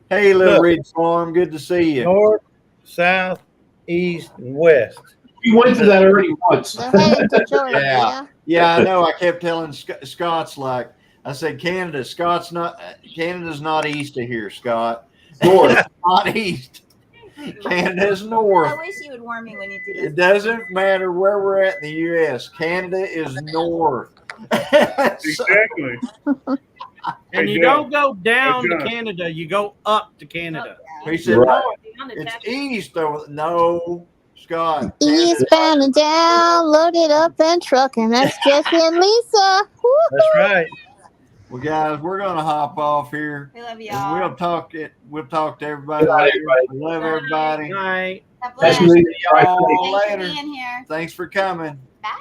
Hey, Little Look. Ridge Farm. Good to see you. North, south, east, and west. You went through that already once. They're headed to Georgia. Yeah, I know. I kept telling Scott's I said, Canada's not east of here, Scott. North. Not east. Canada's north. I wish you would warn me when you do this. It doesn't matter where we're at in the U.S. Canada is north. Exactly. And you don't go down to Canada, you go up to Canada. He said, no, it's east. No, Scott. Eastbound and down, loaded up and trucking. That's Jesse and Lisa. That's right. Well, guys, we're gonna hop off here. We love And y'all. we'll talk to everybody. Good night, later. everybody. We love everybody. Night. God bless. That's me. Y'all Thanks for later. being here. Thanks for coming. Bye.